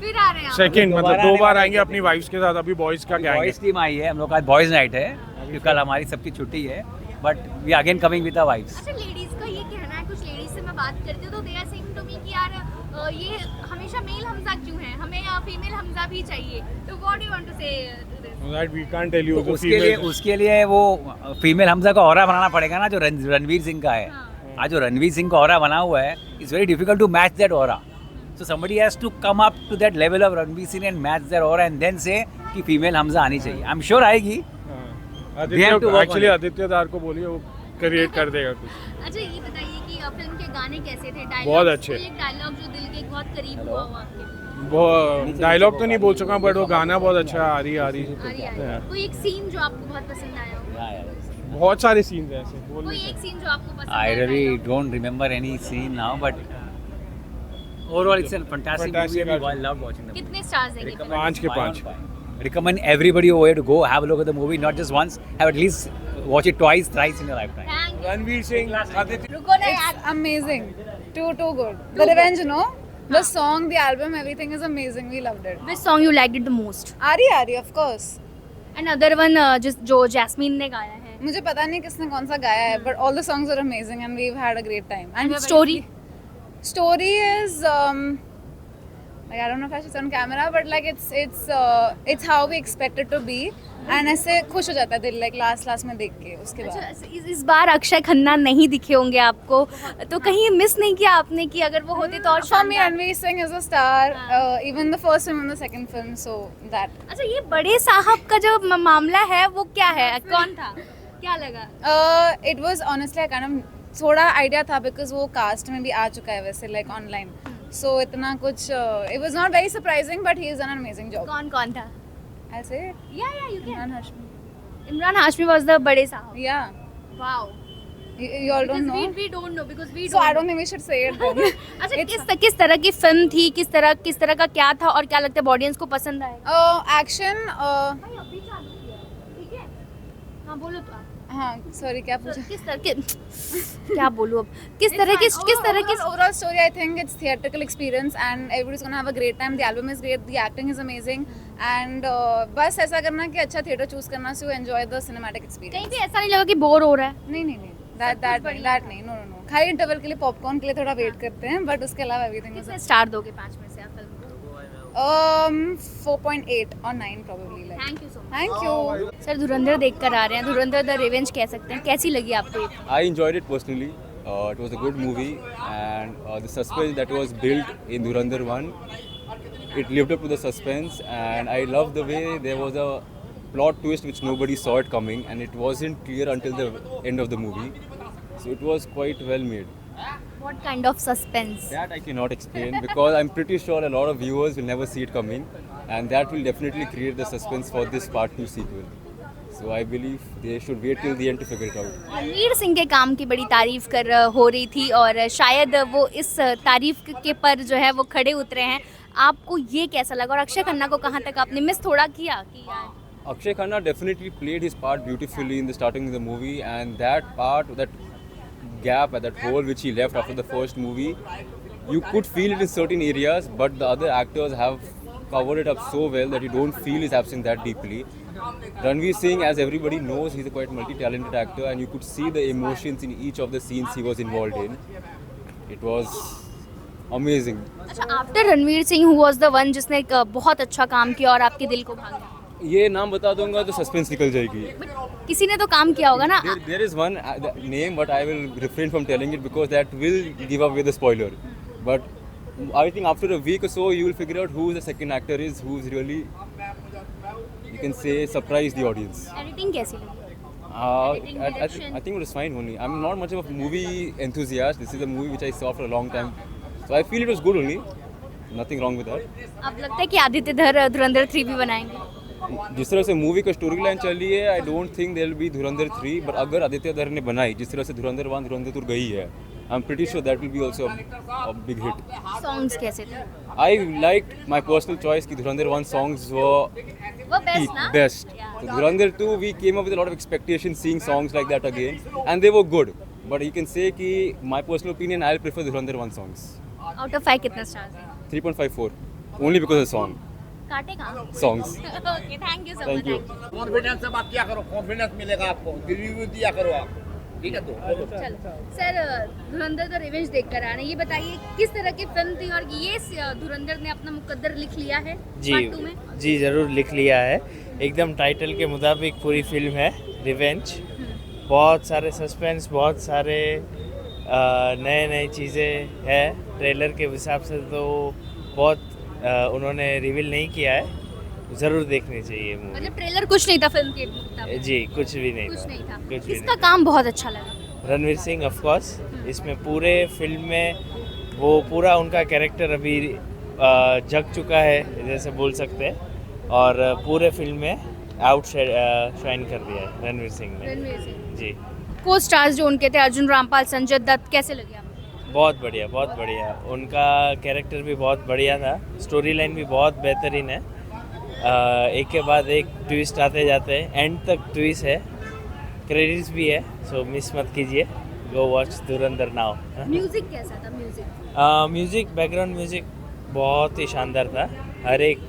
फिर आ रहे हैं सेकंड मतलब 2 बार आएंगे अपनी वाइफ्स के साथ, अभी बॉयज का क्या बॉयज टीम आई है, हम लोग का आज बॉयज नाइट है क्योंकि कल हमारी सबकी छुट्टी है, but we again coming with our wives. अच्छा, लेडीज का ये कहना है, कुछ लेडीज से मैं बात करती हूँ तो they are saying to me कि यार ये हमेशा मेल हमजा क्यों है, हमें फीमेल हमजा भी चाहिए, तो what do you want to say that we can't tell you. उसके लिए वो फीमेल हमजा का ऑरा बनाना पड़ेगा ना, जो रणवीर सिंह का है। आज जो रणवीर सिंह का ऑरा बना हुआ है, it's very difficult to match that aura, so somebody has to come up to that level of Ranveer Singh and match that aura and then say कि फीमेल हमजा आनी चाहिए। आई एम श्योर आएगी। एक्चुअली आदित्य धार को बोलिए, वो क्रिएट कर देगा कुछ। अच्छा, ये बताइए कि फिल्म के गाने कैसे थे? डायलॉग बहुत अच्छे। एक डायलॉग जो दिल के बहुत करीब हुआ हो आपके? वो डायलॉग तो नहीं बोल सका, बट वो गाना बहुत अच्छा आ रही कोई एक सीन जो आपको बहुत पसंद आया हो? बहुत सारे सीन्स हैं ऐसे। कोई एक सीन जो आपको पसंद I really don't remember any scene now, but overall it's a fantastic movie. I loved watching the कितने स्टार्स देंगे? 5 के 5। Recommend everybody over here to go have a look at the movie, not just once, have at least watch it twice, thrice in your lifetime. Ranveer Singh, Aditya, रुको ना यार। It's amazing. Too good. The Revenge, no? The song, the album, everything is amazing. We loved it. Which song you liked it the most? Ari, of course. Another one जो जैस्मीन ने गाया है। मुझे पता नहीं किसने कौन सा गाया है, but all the songs are amazing and we've had a great time. And story? Story is like I don't know if I should say on camera, but like it's how we expect it to be. And ऐसे खुश हो जाता है दिल, like last में देख के उसके बाद। अच्छा, इस बार अक्षय खन्ना नहीं दिखे होंगे आपको, तो कहीं मिस नहीं किया आपने कि अगर वो होते तो और For me, Ranveer Singh is a star, even the first film and the second film, so that. अच्छा, ये बड़े साहब का जो मामला है वो क्या है, कौन था, क्या लगा? It was honestly I kind of थोड़ा आइडिया था because वो कास्ट में भी आ चुका है वैसे like online, so इतना कुछ it was not very surprising, but he has done an amazing job. कौन था? I'll say it. Yeah, you can. Imran Hashmi. Imran Hashmi was the बड़े साहब. Yeah. Wow. You all don't know. We don't know because we. So I don't think we should say it then. अच्छा, किस तरह की फिल्म थी, किस तरह का क्या था और क्या लगता है ऑडियंस को पसंद आएगा? Action. ठीक है, हाँ बोलो तो आप। हाँ, sorry, क्या पूछा? किस तरह के क्या बोलूँ अब? किस तरह की overall story, I think it's theatrical experience and everybody's gonna have a great time. The album is great, the acting is amazing and बस ऐसा करना कि अच्छा theater choose करना so you enjoy the cinematic experience. कहीं भी ऐसा नहीं लगा कि बोर हो रहा है? नहीं, that नहीं, no. खाली इंटरवल के लिए पॉपकॉर्न के लिए थोड़ा वेट करते हैं, बट उसके अलावा एवरीथिंग इज। कितने स्टार दोगे 5 में से आप फिल्म को? 4.8 or 9 probably. Like. Thank you so much. Thank you. Sir, धुरंधर देख कर आ रहे हैं, धुरंधर द रिवेंज कह सकते हैं, कैसी लगी आपको? I enjoyed it personally. It was a good movie and the suspense that was built in Dhurandhar 1, it lived up to the suspense and I loved the way there was a plot twist which nobody saw it coming and it wasn't clear until the end of the movie. So it was quite well made. What kind of suspense? That I cannot explain because I'm pretty sure a lot of viewers will never see it coming and that will definitely create the suspense for this part 2 sequel. So I believe they should wait till the end to figure it out. Ranveer Singh के काम की बड़ी तारीफ हो रही थी और शायद वो इस तारीफ के पर जो है वो खड़े उतरे हैं। आपको ये कैसा लगा और अक्षय खन्ना को कहाँ तक आपने मिस थोड़ा किया? Akshay Khanna definitely played his part beautifully in the starting of the movie and that part, that gap, that hole which he left after the first movie, you could feel it in certain areas but the other actors have covered it up so well that you don't feel his absence that deeply. Ranveer Singh, as everybody knows, he's a quite multi-talented actor and you could see the emotions in each of the scenes he was involved in. It was amazing. अच्छा, after Ranveer Singh who was the one जिसने एक बहुत अच्छा काम किया और आपके दिल को भा गया? ये नाम बता दूंगा तो सस्पेंस निकल जाएगी। किसी ने तो काम किया होगा ना? There is one name but I will refrain from telling it because that will give away the spoiler. But I think after a week or so you will figure out who the second actor is, who's really, you can say, surprise the audience. Editing कैसी लगी? I think it was fine only. I'm not much of a movie enthusiast. This is a movie which I saw for a long time, so I feel it was good only. Nothing wrong with that. अब लगता है कि आदित्य धर धुरंधर 3 भी बनाएंगे? जिस तरह से मूवी का स्टोरी लाइन चल रही है, I don't think there will be Dhurandhar 3, but अगर आदित्य धर ने बनाई जिस तरह से धुरंधर 1 धुरंधर 2 गई है, I'm pretty sure that will be also a big hit. Songs कैसे थे? I liked my personal choice कि Dhurandhar 1 songs were वो बेस्ट ना? best. So Dhurandhar 2 we came up with a lot of expectations seeing songs like that again, and they were good. But you can say कि my personal opinion, I'll prefer Dhurandhar 1 songs. Out of 5 कितना स्टार्स है? 3.54 only because of the song. काटे कहाँ? Songs. Okay, thank you so Thank much. you. Confidence से बात किया करो, कॉन्फिडेंस मिलेगा आपको, रिव्यू दिया करो आप, ठीक है? तो चलो सर, धुरंधर द रिवेंज देख कर आ रहे हैं, ये बताइए किस तरह की फिल्म थी और ये धुरंधर ने अपना मुकद्दर लिख लिया है पार्ट 2 में? जी ज़रूर लिख लिया है, एकदम टाइटल के मुताबिक पूरी फिल्म है रिवेंज। बहुत सारे सस्पेंस, बहुत सारे नए चीज़ें हैं। ट्रेलर के हिसाब से तो बहुत उन्होंने रिवील नहीं किया है, ज़रूर देखनी चाहिए मूवी। मतलब ट्रेलर कुछ नहीं था फिल्म के मुताबिक? जी कुछ भी नहीं कुछ था, नहीं था। कुछ भी किसका काम बहुत अच्छा लगा? रणवीर सिंह ऑफ कोर्स, इसमें पूरे फिल्म में वो पूरा उनका कैरेक्टर अभी जग चुका है जैसे बोल सकते हैं, और पूरे फिल्म में आउट शाइन कर दिया है रणवीर सिंह ने। रणवीर सिंह जी को स्टार्स जो उनके थे, अर्जुन रामपाल, संजय दत्त, कैसे लगे आपको? बहुत बढ़िया, बहुत बढ़िया। उनका कैरेक्टर भी बहुत बढ़िया था, स्टोरी लाइन भी बहुत बेहतरीन है। एक के बाद एक ट्विस्ट आते जाते हैं, एंड तक ट्विस्ट है, क्रेडिट्स भी है, सो मिस मत कीजिए। गो वॉच धुरंधर नाउ। म्यूजिक कैसा था? म्यूज़िक, बैकग्राउंड म्यूज़िक बहुत ही शानदार था। हर एक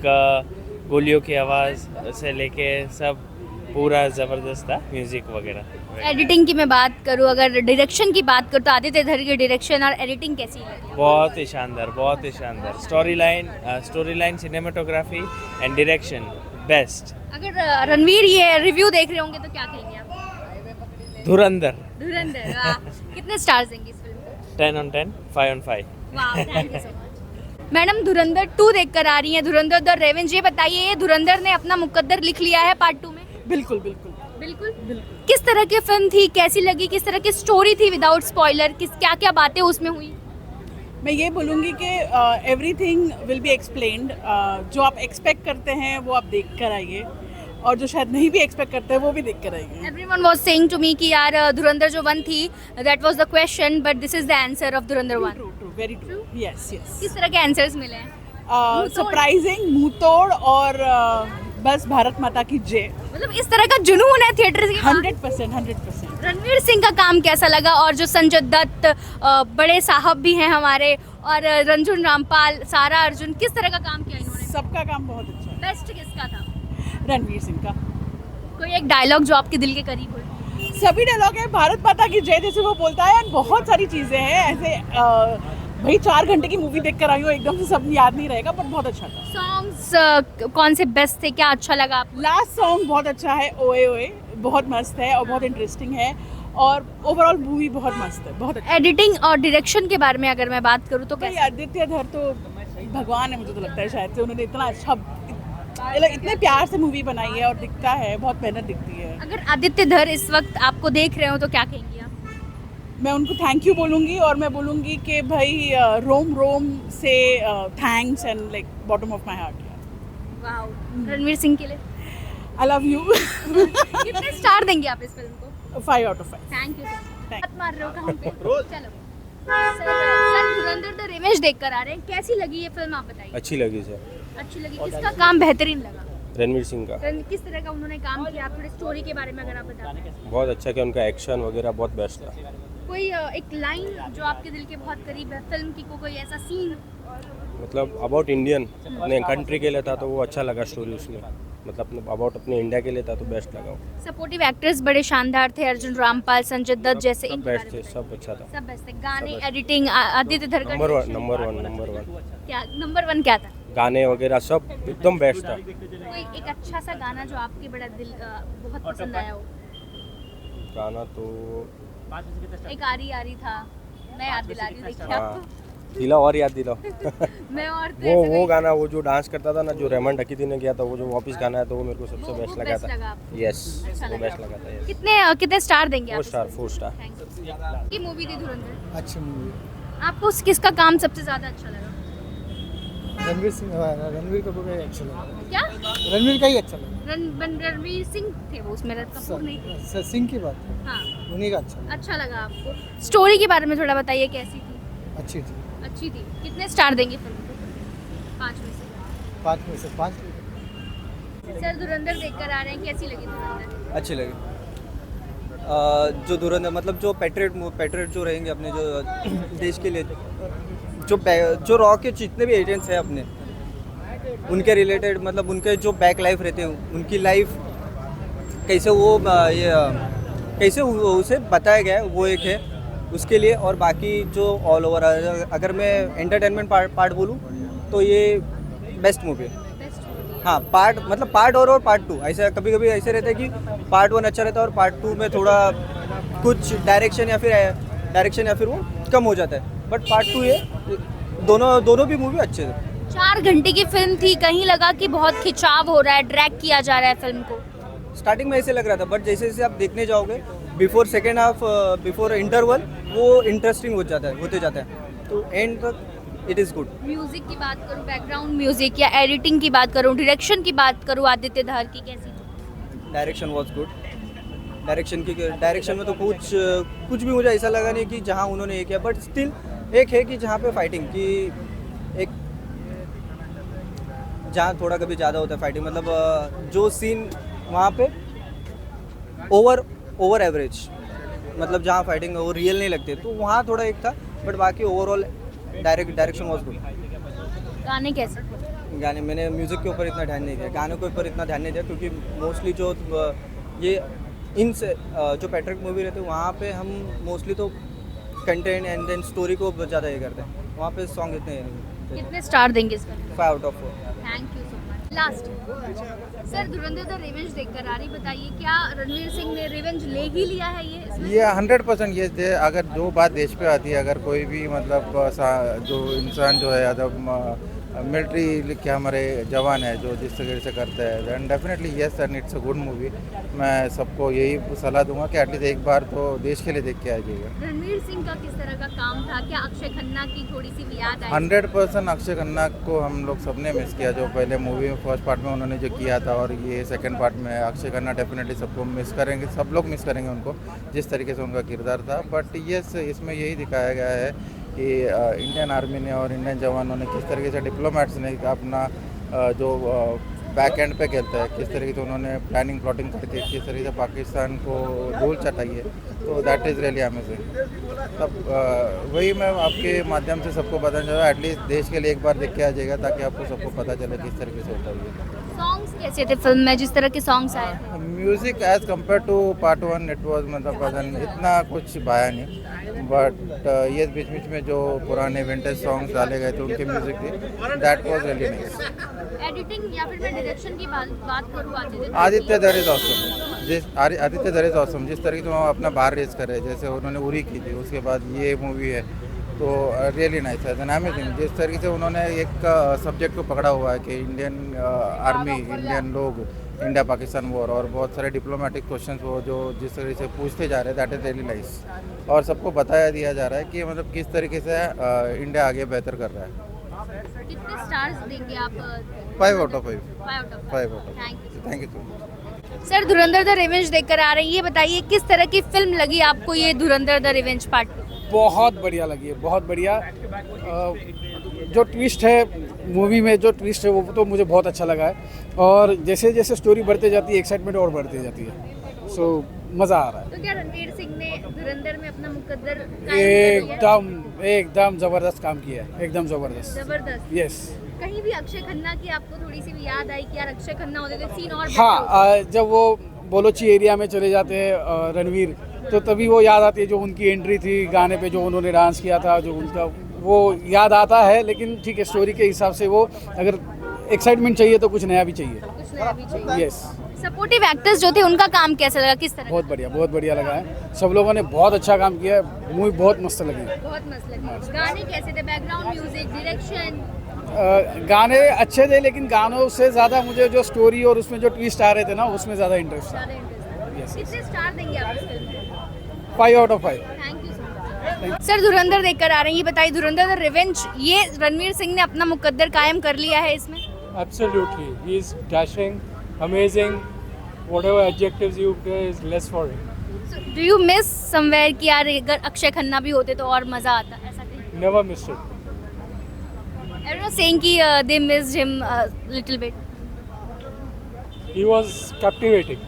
गोलियों की आवाज़ से लेके सब पूरा ज़बरदस्त था, म्यूज़िक वगैरह। एडिटिंग की मैं बात करूँ, अगर डायरेक्शन की बात करूँ तो आदित्य धर की डायरेक्शन और एडिटिंग कैसी लगी? बहुत ही शानदार, बहुत ही शानदार। Story line, cinematography and direction best. अगर रणवीर ये रिव्यू देख रहे होंगे तो क्या कहेंगे आप? धुरंधर धुरंधर, वाह। कितने स्टार्स देंगे इस फिल्म को? 10 on 10, 5 on 5। वाह, thank you so much. Madam धुरंधर 2 देख कर आ रही हैं, धुरंधर द रेवेंज, ये बताइए ये धुरंधर ने अपना मुकद्दर लिख लिया है पार्ट 2 में? बिल्कुल बिल्कुल बिल्कुल। किस तरह की फिल्म थी, कैसी लगी, किस तरह की स्टोरी थी विदाउट स्पॉइलर, क्या क्या बातें उसमें हुई? मैं ये बोलूँगी कि एवरीथिंग विल बी एक्सप्लेन्ड। जो आप एक्सपेक्ट करते हैं वो आप देख कर आइए, और जो शायद नहीं भी एक्सपेक्ट करते हैं वो भी देख कर आइए। Everyone was saying to me कि यार धुरंधर जो 1 थी, that was the question, but this is the answer of Dhurandhar 1। True, very true. Yes, yes. किस तरह के आंसर्स मिले हैं? सरप्राइजिंग, मुंहतोड़, और बस भारत माता की जय। मतलब इस तरह का जुनून है थिएटर के? 100%। रणवीर सिंह का काम कैसा लगा, और जो संजय दत्त बड़े साहब भी हैं हमारे, और अर्जुन रामपाल, सारा अर्जुन, किस तरह का काम किया इन्होंने? सबका काम बहुत अच्छा है। बेस्ट किसका था? रणवीर सिंह का। कोई एक डायलॉग जो आपके दिल के करीब हो? सभी डायलॉग है, भारत माता की जय जैसे वो बोलता है, और बहुत सारी चीज़ें हैं ऐसे। भाई 4 घंटे की मूवी देख कर आई हूँ, एकदम से सब याद नहीं रहेगा, पर बहुत अच्छा था। सॉन्ग्स कौन से बेस्ट थे, क्या अच्छा लगा आपको? लास्ट सॉन्ग बहुत अच्छा है, ओए ओए, बहुत मस्त है और बहुत इंटरेस्टिंग है, और ओवरऑल मूवी बहुत मस्त है, बहुत अच्छा। एडिटिंग और डायरेक्शन के बारे में अगर मैं बात करूँ तो भाई आदित्य धर तो भगवान है, मुझे तो लगता है शायद से उन्होंने इतना अच्छा, इतने प्यार से मूवी बनाई है, और दिखता है, बहुत मेहनत दिखती है। अगर आदित्य धर इस वक्त आपको देख रहे हो तो क्या कहेंगी आप? मैं उनको थैंक यू बोलूँगी, और मैं बोलूँगी कि भाई रोम रोम से thanks, and like bottom of my heart. Wow, Ranveer Singh के लिए आई लव यू। कितने स्टार देंगे आप इस फिल्म को? 5 out of 5। Thank you sir. हाथ मार रहे हो कहाँ पे? चलो सर, धुरंधर द रिवेंज देख कर आ रहे हैं, कैसी लगी ये फिल्म, आप बताइए। अच्छी लगी सर। अच्छी लगी। किसका काम बेहतरीन लगा? रणवीर सिंह का। किस तरह का उन्होंने काम किया, आप थोड़ी स्टोरी के बारे में अगर आप बताएं। बहुत अच्छा किया, उनका एक्शन वगैरह बहुत बेस्ट था। कोई एक लाइन जो आपके दिल के बहुत करीब है फिल्म की, कोई ऐसा सीन? मतलब अबाउट इंडियन, अपने कंट्री के लिए था तो वो अच्छा लगा स्टोरी उसमें, मतलब अबाउट अपने इंडिया के लिए था तो बेस्ट लगा। सपोर्टिव एक्टर्स बड़े शानदार थे, अर्जुन रामपाल, संजय दत्त जैसे। सब बेस्ट थे, सब अच्छा था, सब बेस्ट थे। गाने, एडिटिंग, आदित्य धर का नंबर वन। क्या नंबर 1 क्या था? गाने वगैरह सब एकदम बेस्ट था। कोई एक अच्छा सा गाना जो आपके बड़ा दिल बहुत पसंद आया हो? गाना तो एक आरी था, मैं याद दिला रही हूँ, देखिए आपको। दिलाओ और याद दिलाओ। मैं और वो गाना, वो जो डांस करता था ना, जो रेमन डकीती ने किया था, वो जो वापस गाना है, तो वो मेरे को सबसे बेस्ट लगा था। यस, वो बेस्ट लगा था। कितने स्टार देंगे आप? 4 स्टार। ये मूवी थी धुरंधर, अच्छी मूवी। आपको किसका काम सबसे ज्यादा अच्छा लगा? रणवीर कपूर का ही अच्छा लगा। क्या रणवीर का ही अच्छा लगा। रणवीर सिंह थे वो उसमें, कपूर नहीं थे। सिंह की बात है, हाँ उन्हीं का अच्छा लगा। अच्छा लगा आपको। स्टोरी के बारे में थोड़ा बताइए, कैसी थी? अच्छी थी। अच्छी थी। कितने स्टार देंगे फिल्म को 5 में से? 5 में से 5। सर धुरंधर देखकर आ रहे हैं, कैसी लगी धुरंधर? अच्छी लगी। जो धुरंधर मतलब जो पैट्रियट जो रहेंगे अपने जो देश के लिए, जो रॉ के जितने भी एजेंट्स हैं अपने, उनके रिलेटेड मतलब उनके जो बैक लाइफ रहते हैं, उनकी लाइफ कैसे वो कैसे उसे बताया गया है वो एक है उसके लिए। और बाकी जो ऑल ओवर अगर मैं एंटरटेनमेंट पार्ट बोलूँ तो ये बेस्ट मूवी है। हाँ पार्ट मतलब पार्ट और पार्ट 2 ऐसा कभी कभी ऐसे रहता है कि पार्ट 1 अच्छा रहता है और पार्ट 2 में थोड़ा कुछ डायरेक्शन या फिर वो कम हो जाता है, बट पार्ट 2 ये दोनों भी मूवी अच्छे थे। 4 घंटे की फिल्म थी, कहीं लगा कि बहुत खिंचाव हो रहा है, ड्रैग किया जा रहा है फिल्म को? स्टार्टिंग में ऐसे लग रहा था, बट जैसे जैसे आप देखने जाओगे before second half before interval वो इंटरेस्टिंग होते जाता है, तो एंड तक इट इज़ गुड। म्यूजिक की बात करूँ, बैकग्राउंड म्यूजिक या एडिटिंग की बात करूँ, डायरेक्शन की बात करूँ, आदित्य धर की कैसी थी? Direction was good. डायरेक्शन में तो कुछ भी मुझे ऐसा लगा नहीं कि जहाँ उन्होंने ये किया, बट स्टिल एक है कि जहाँ पे फाइटिंग की एक जहाँ थोड़ा कभी ज़्यादा होता है फाइटिंग, मतलब जो सीन वहाँ पे ओवर एवरेज, मतलब जहाँ फाइटिंग वो रियल नहीं लगते, तो वहाँ थोड़ा एक था, बट बाकी ओवरऑल डायरेक्शन वॉज गुड। गाने कैसे? गाने मैंने म्यूज़िक के ऊपर इतना ध्यान नहीं दिया, गानों के ऊपर इतना ध्यान नहीं दिया, क्योंकि मोस्टली जो ये जो पैट्रिक मूवी रहते हैं वहाँ पे हम मोस्टली तो कंटेंट एंड देन स्टोरी को ज़्यादा ये करते हैं, वहाँ पे सॉन्ग इतने कितने स्टार देंगे इसका? 5 out of 4। Thank you so much. Last sir Dhurandhar the revenge देखकर आ रही, बताइए क्या रणवीर सिंह ने रिवेंज ले ही लिया है ये 100% ये थे। अगर जो बात देश पे आती है, अगर कोई भी मतलब जो इंसान जो है अदब मिलिट्री के हमारे जवान है जो जिस तरीके से करते हैं, then definitely yes and it's a good movie. मैं सबको यही सलाह दूंगा कि एटलीस्ट एक बार तो देश के लिए देख के आ जाइएगा। रणवीर सिंह का किस तरह का काम था, क्या अक्षय खन्ना की थोड़ी सी याद आई? 100% अक्षय खन्ना को हम लोग सबने मिस किया, जो पहले मूवी में फर्स्ट पार्ट में उन्होंने जो किया था, और ये सेकंड पार्ट में अक्षय खन्ना डेफिनेटली सबको मिस करेंगे, सब लोग मिस करेंगे उनको, जिस तरीके से उनका किरदार था। बट येस इसमें यही दिखाया गया है कि इंडियन आर्मी ने और इंडियन जवानों ने किस तरीके से डिप्लोमेट्स ने अपना जो बैक एंड पे खेलता है, किस तरीके से उन्होंने प्लानिंग प्लॉटिंग करके किस तरीके से पाकिस्तान को धूल चटाई है, तो दैट इज़ रियली अमेजिंग। तब वही मैं आपके माध्यम से सबको बताना चाहूँगा, एटलीस्ट देश के लिए एक बार देख के आ जाएगा, ताकि आपको सबको पता चले किस तरीके से होता है। सॉन्ग्स कैसे थे फिल्म में, जिस तरह के सॉन्ग्स आए थे? Music as compare to part 1 it was मतलब इतना कुछ भाया नहीं, बट ये बीच बीच में जो पुराने विंटेज सॉन्ग्स डाले गए थे उनके म्यूज़िक थे, that was really nice. Editing या फिर मैं डायरेक्शन की बात करूँ, आदित्य धर इज़ ऑसम। आदित्य धर इज़ ऑसम, जिस तरीके से वो अपना बार रेस कर रहे, जैसे उन्होंने उरी की थी, उसके बाद ये मूवी है, तो रियली नाइस है एन अमेजिंग। जिस तरीके से उन्होंने एक सब्जेक्ट को पकड़ा हुआ है कि इंडियन आर्मी, इंडियन लोग, इंडिया पाकिस्तान वॉर, और बहुत सारे डिप्लोमेटिक क्वेश्चंस वो जो जिस तरीके से पूछते जा रहे हैं, दैट इज़ रियली नाइस। और सबको बताया दिया जा रहा है कि मतलब किस तरीके से इंडिया आगे बेहतर कर रहा है। कितने स्टार्स देंगे आप? 5 out of 5। 5 out of. Thank you so much. Sir Dhurandhar the revenge देखकर आ रहे हैं, ये बताइए किस तरह की फिल्म लगी आपको ये धुरंधर द रिवेंज पार्ट? बहुत बढ़िया लगी है, बहुत बढ़िया। जो ट्विस्ट है मूवी में, जो ट्विस्ट है वो तो मुझे बहुत अच्छा लगा है, और जैसे जैसे स्टोरी बढ़ते जाती है एक्साइटमेंट और बढ़ती जाती है, सो मज़ा आ रहा है। तो क्या रणवीर सिंह ने धुरंधर में अपना मुकद्दर एकदम ज़बरदस्त काम किया है, एकदम ज़बरदस्त। यस। कहीं भी अक्षय खन्ना की आपको थोड़ी सी भी याद आई कि यार अक्षय खन्ना होते थे सीन और? हाँ, जब वो बोलोची एरिया में चले जाते हैं रणवीर, तो तभी वो याद आती है जो उनकी एंट्री थी गाने पे, जो उन्होंने डांस किया था, जो उनका वो याद आता है। लेकिन ठीक है, स्टोरी के हिसाब से वो अगर एक्साइटमेंट चाहिए तो कुछ नया भी चाहिए। यस। सपोर्टिव एक्टर्स जो थे उनका काम कैसा लगा, किस तरह? बहुत बढ़िया लगा है, सब लोगों ने बहुत अच्छा काम किया है, मूवी बहुत मस्त लगी। गाने कैसे थे, बैकग्राउंड म्यूजिक, डायरेक्शन? गाने अच्छे थे, लेकिन गानों से ज़्यादा मुझे जो स्टोरी और उसमें जो ट्विस्ट आ रहे थे ना, उसमें ज़्यादा इंटरेस्ट था। कितने स्टार देंगे आप इस फिल्म को? 5 out of 5। Thank you so much. Sir धुरंधर देखकर आ रहे हैं, ये बताइए धुरंधर द रिवेंज, ये रणवीर सिंह ने अपना मुकद्दर कायम कर लिया है इसमें? Absolutely, he is dashing, amazing. Whatever adjectives you give is less for him. So, do you miss somewhere कि यार अगर अक्षय खन्ना भी होते तो और मजा आता, ऐसा कहीं? Never missed it. Everyone was saying कि they missed him a little bit. He was captivating.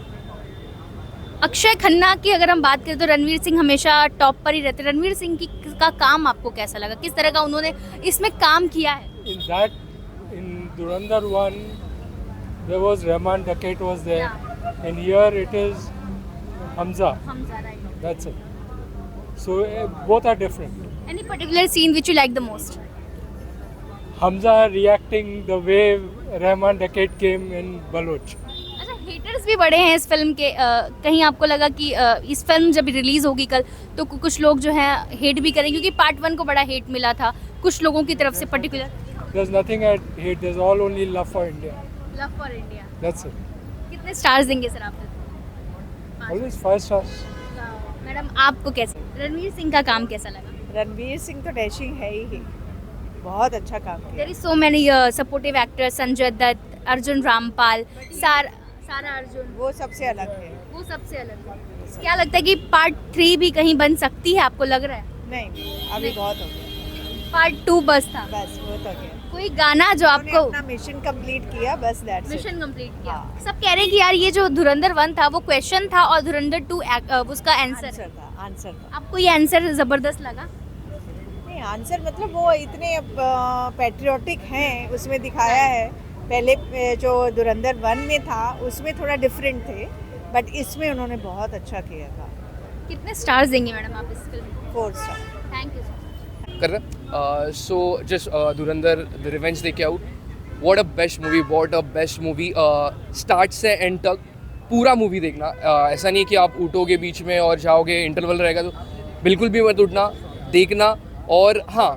Akshay Khanna की अगर हम बात करें तो रणवीर सिंह हमेशा टॉप पर ही रहते। रणवीर सिंह का काम आपको कैसा लगा, किस तरह का उन्होंने इसमें काम किया है? In Dhurandhar 1, there was Rahman Dakhet was there, and here it is Hamza. Hamza, right. That's it. So both are different. Any particular scene which you like the most? Hamza reacting the way Rahman Dakhet came in Baloch. अच्छा, हेटर्स भी बड़े हैं इस फिल्म के, कहीं आपको लगा कि इस फिल्म जब रिलीज होगी कल तो कुछ लोग जो हैं हेट भी करेंगे, क्योंकि पार्ट 1 को बड़ा हेट मिला था कुछ लोगों की तरफ से particular? There's nothing I hate. There's all only love for India. Love for India. That's it. कितने स्टार्स देंगे सर आप? Always 5 stars. मैडम आपको कैसे, रणवीर सिंह का काम कैसा लगा? रणवीर सिंह तो डैशिंग है ही, बहुत अच्छा काम किया। There is so many supportive actors, Sanjay Dutt, Arjun Rampal, सारा अर्जुन, वो सबसे अलग है। वो सबसे अलग है। क्या लगता है कि पार्ट 3 भी कहीं बन सकती है, आपको लग रहा है? नहीं, अभी बहुत हो गया। पार्ट 2 बस था, बस वो तो गया। कोई गाना जो आपको अपना मिशन कंप्लीट किया, बस दैट्स इट। मिशन कंप्लीट किया। सब कह रहे हैं कि यार ये जो धुरंधर 1 था वो क्वेश्चन था और धुरंधर 2 उसका आंसर था। आपको ये आंसर जबरदस्त लगा? नहीं, आंसर मतलब वो इतने पैट्रियोटिक हैं उसमें दिखाया है। पहले जो धुरंधर 1 में था उसमें थोड़ा डिफरेंट थे, बट इसमें उन्होंने बहुत अच्छा किया था। कितने स्टार्स देंगे मैडम आप इस फिल्म को? 4 स्टार। थैंक यू कर रहे so just Dhurandhar the revenge देख के out, what a best movie, what a best movie. Start से एंड तक पूरा मूवी देखना, ऐसा नहीं कि आप उठोगे बीच में और जाओगे, इंटरवल रहेगा तो बिल्कुल भी मत उठना, देखना। और हाँ,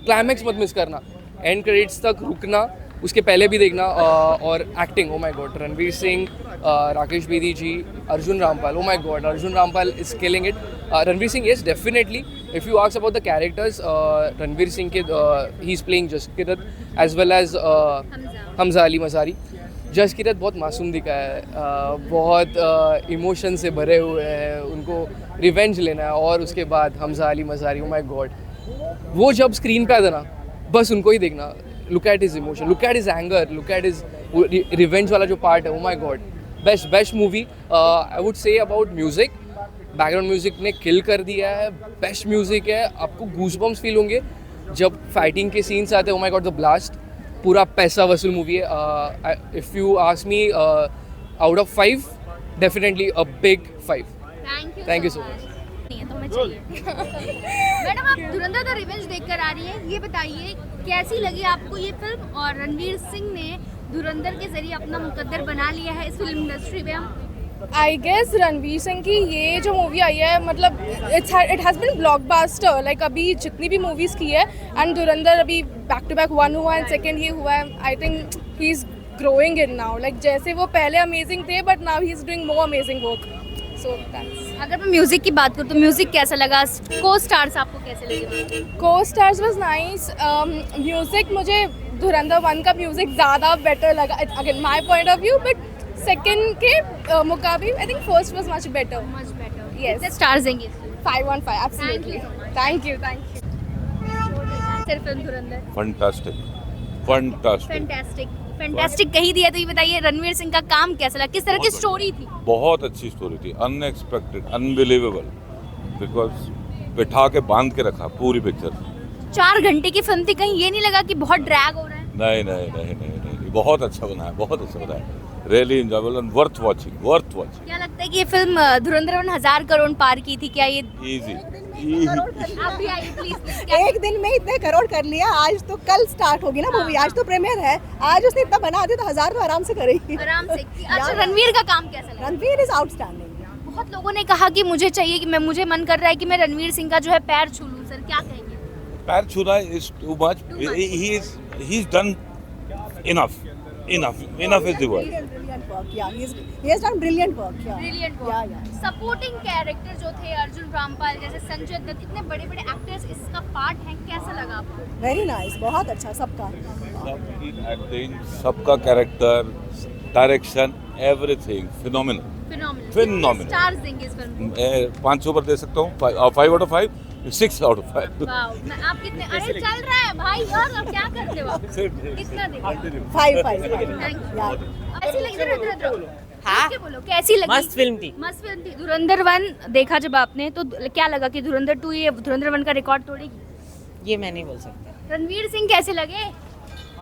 क्लाइमैक्स मत मिस करना, एंड क्रेडिट्स तक रुकना, उसके पहले भी देखना। और acting, oh my God, Ranveer Singh, Rakesh Bedi ji, Arjun Rampal, oh my God, Arjun Rampal is killing it. Ranveer Singh, yes definitely, if you ask about the characters, Ranveer Singh के he is playing Jaskirat as well as Hamza Ali Mazari. Jaskirat बहुत मासूम दिखा है, बहुत इमोशन से भरे हुए हैं, उनको रिवेंज लेना है। और उसके बाद हमजा अली मज़ारी, ओ माय गॉड, वो जब स्क्रीन पे आता ना, बस उनको ही देखना। Look at his emotion, look at his anger, look at his revenge वाला जो पार्ट है, oh my God, best movie. I would say about music, background music ने किल कर दिया है, बेस्ट म्यूज़िक है। आपको गूज़बम्स फील होंगे जब फाइटिंग के सीन्स आते हैं, ओ माय गॉड, द ब्लास्ट, पूरा पैसा वसूल मूवी है। If you ask me, out of 5 definitely a big 5। Thank you so much. तो मैं चाहिए मैडम, आप धुरंधर द रिवेंज देखकर आ रही हैं, ये बताइए कैसी लगी आपको ये फिल्म, और रणवीर सिंह ने धुरंधर के जरिए अपना मुकद्दर बना लिया है इस फिल्म इंडस्ट्री में। हम आई गेस रणवीर सिंह की ये जो मूवी आई है, मतलब it has been blockbuster, like अभी जितनी भी मूवीज़ की है, एंड धुरंधर अभी बैक टू बैक 1 हुआ एंड 2nd ये हुआ है। I think he is growing in now, like जैसे वो पहले अमेजिंग थे but now he is doing more amazing work. So that's. अगर मैं म्यूजिक की बात करूँ तो म्यूजिक कैसा लगा, को स्टार्स आपको कैसे लगे? को स्टार्स वाज नाइस। म्यूजिक मुझे धुरंधर 1 का म्यूजिक ज़्यादा बेटर लगा, again my point of view, but second के मुकाबले I think first was much better. Yes. कितने स्टार्स देंगे? 5 on 5 एब्सोल्युटली। Thank you. सिर्फ फिल्म धुरंधर फैंटास्टिक कही दिया, तो ये बताइए रणवीर सिंह का काम कैसा लगा, किस तरह की स्टोरी थी? बहुत अच्छी स्टोरी थी, अनएक्सपेक्टेड, अनबिलीवेबल, बिकॉज बिठा के बांध के रखा पूरी पिक्चर। 4 घंटे की फिल्म थी, कहीं ये नहीं लगा कि बहुत ड्रैग हो रहा है? नहीं, बहुत अच्छा बना है, बहुत अच्छा बना है, really enjoyable and worth watching. क्या लगता है कि ये फिल्म धुरंधर 1000 करोड़ पार की थी क्या? ये इजी आप भी आइए प्लीज। एक दिन में इतने करोड़ कर लिया, आज तो कल स्टार्ट होगी ना मूवी, आज तो प्रीमियर है, आज उसने इतना बना दिया तो 1000 तो आराम से करेगी। आराम से। अच्छा, रणवीर का काम कैसा लगा? Ranveer is outstanding. बहुत लोगों ने कहा कि मुझे चाहिए कि मुझे मन कर रहा है कि मैं रणवीर सिंह का जो है पैर छू लूं, सर क्या कहेंगे? पैर छूना is too much, he is done enough, enough is the word. Brilliant work, yeah. He has done brilliant work, yeah. Brilliant work. Yeah, yeah. Supporting character जो थे अर्जुन रामपाल जैसे संजय दत्त इतने बड़े बड़े एक्टर्स इसका पार्ट हैं, कैसा लगा आपको? Very nice, बहुत अच्छा सबका. सबकी एक्टिंग, सबका character, direction, everything phenomenal. Phenomenal. Stars देंगे इस फिल्म को? 5 ऊपर दे सकता हूँ. 5 out of 5, 6 out of 5. Wow, आप कितने? अरे चल रहा है भाई यार, आप क्या करते हो? कितना देंगे? 5. Thank you. Yeah. कैसी लगी धुरंधर? हाँ, बोलो कैसी लगी? मस्त फिल्म थी. मस्त फिल्म थी. धुरंधर 1 देखा जब आपने तो क्या लगा कि धुरंधर 2 ये धुरंधर 1 का रिकॉर्ड तोड़ेगी? ये मैं नहीं बोल सकता. रणवीर सिंह कैसे लगे?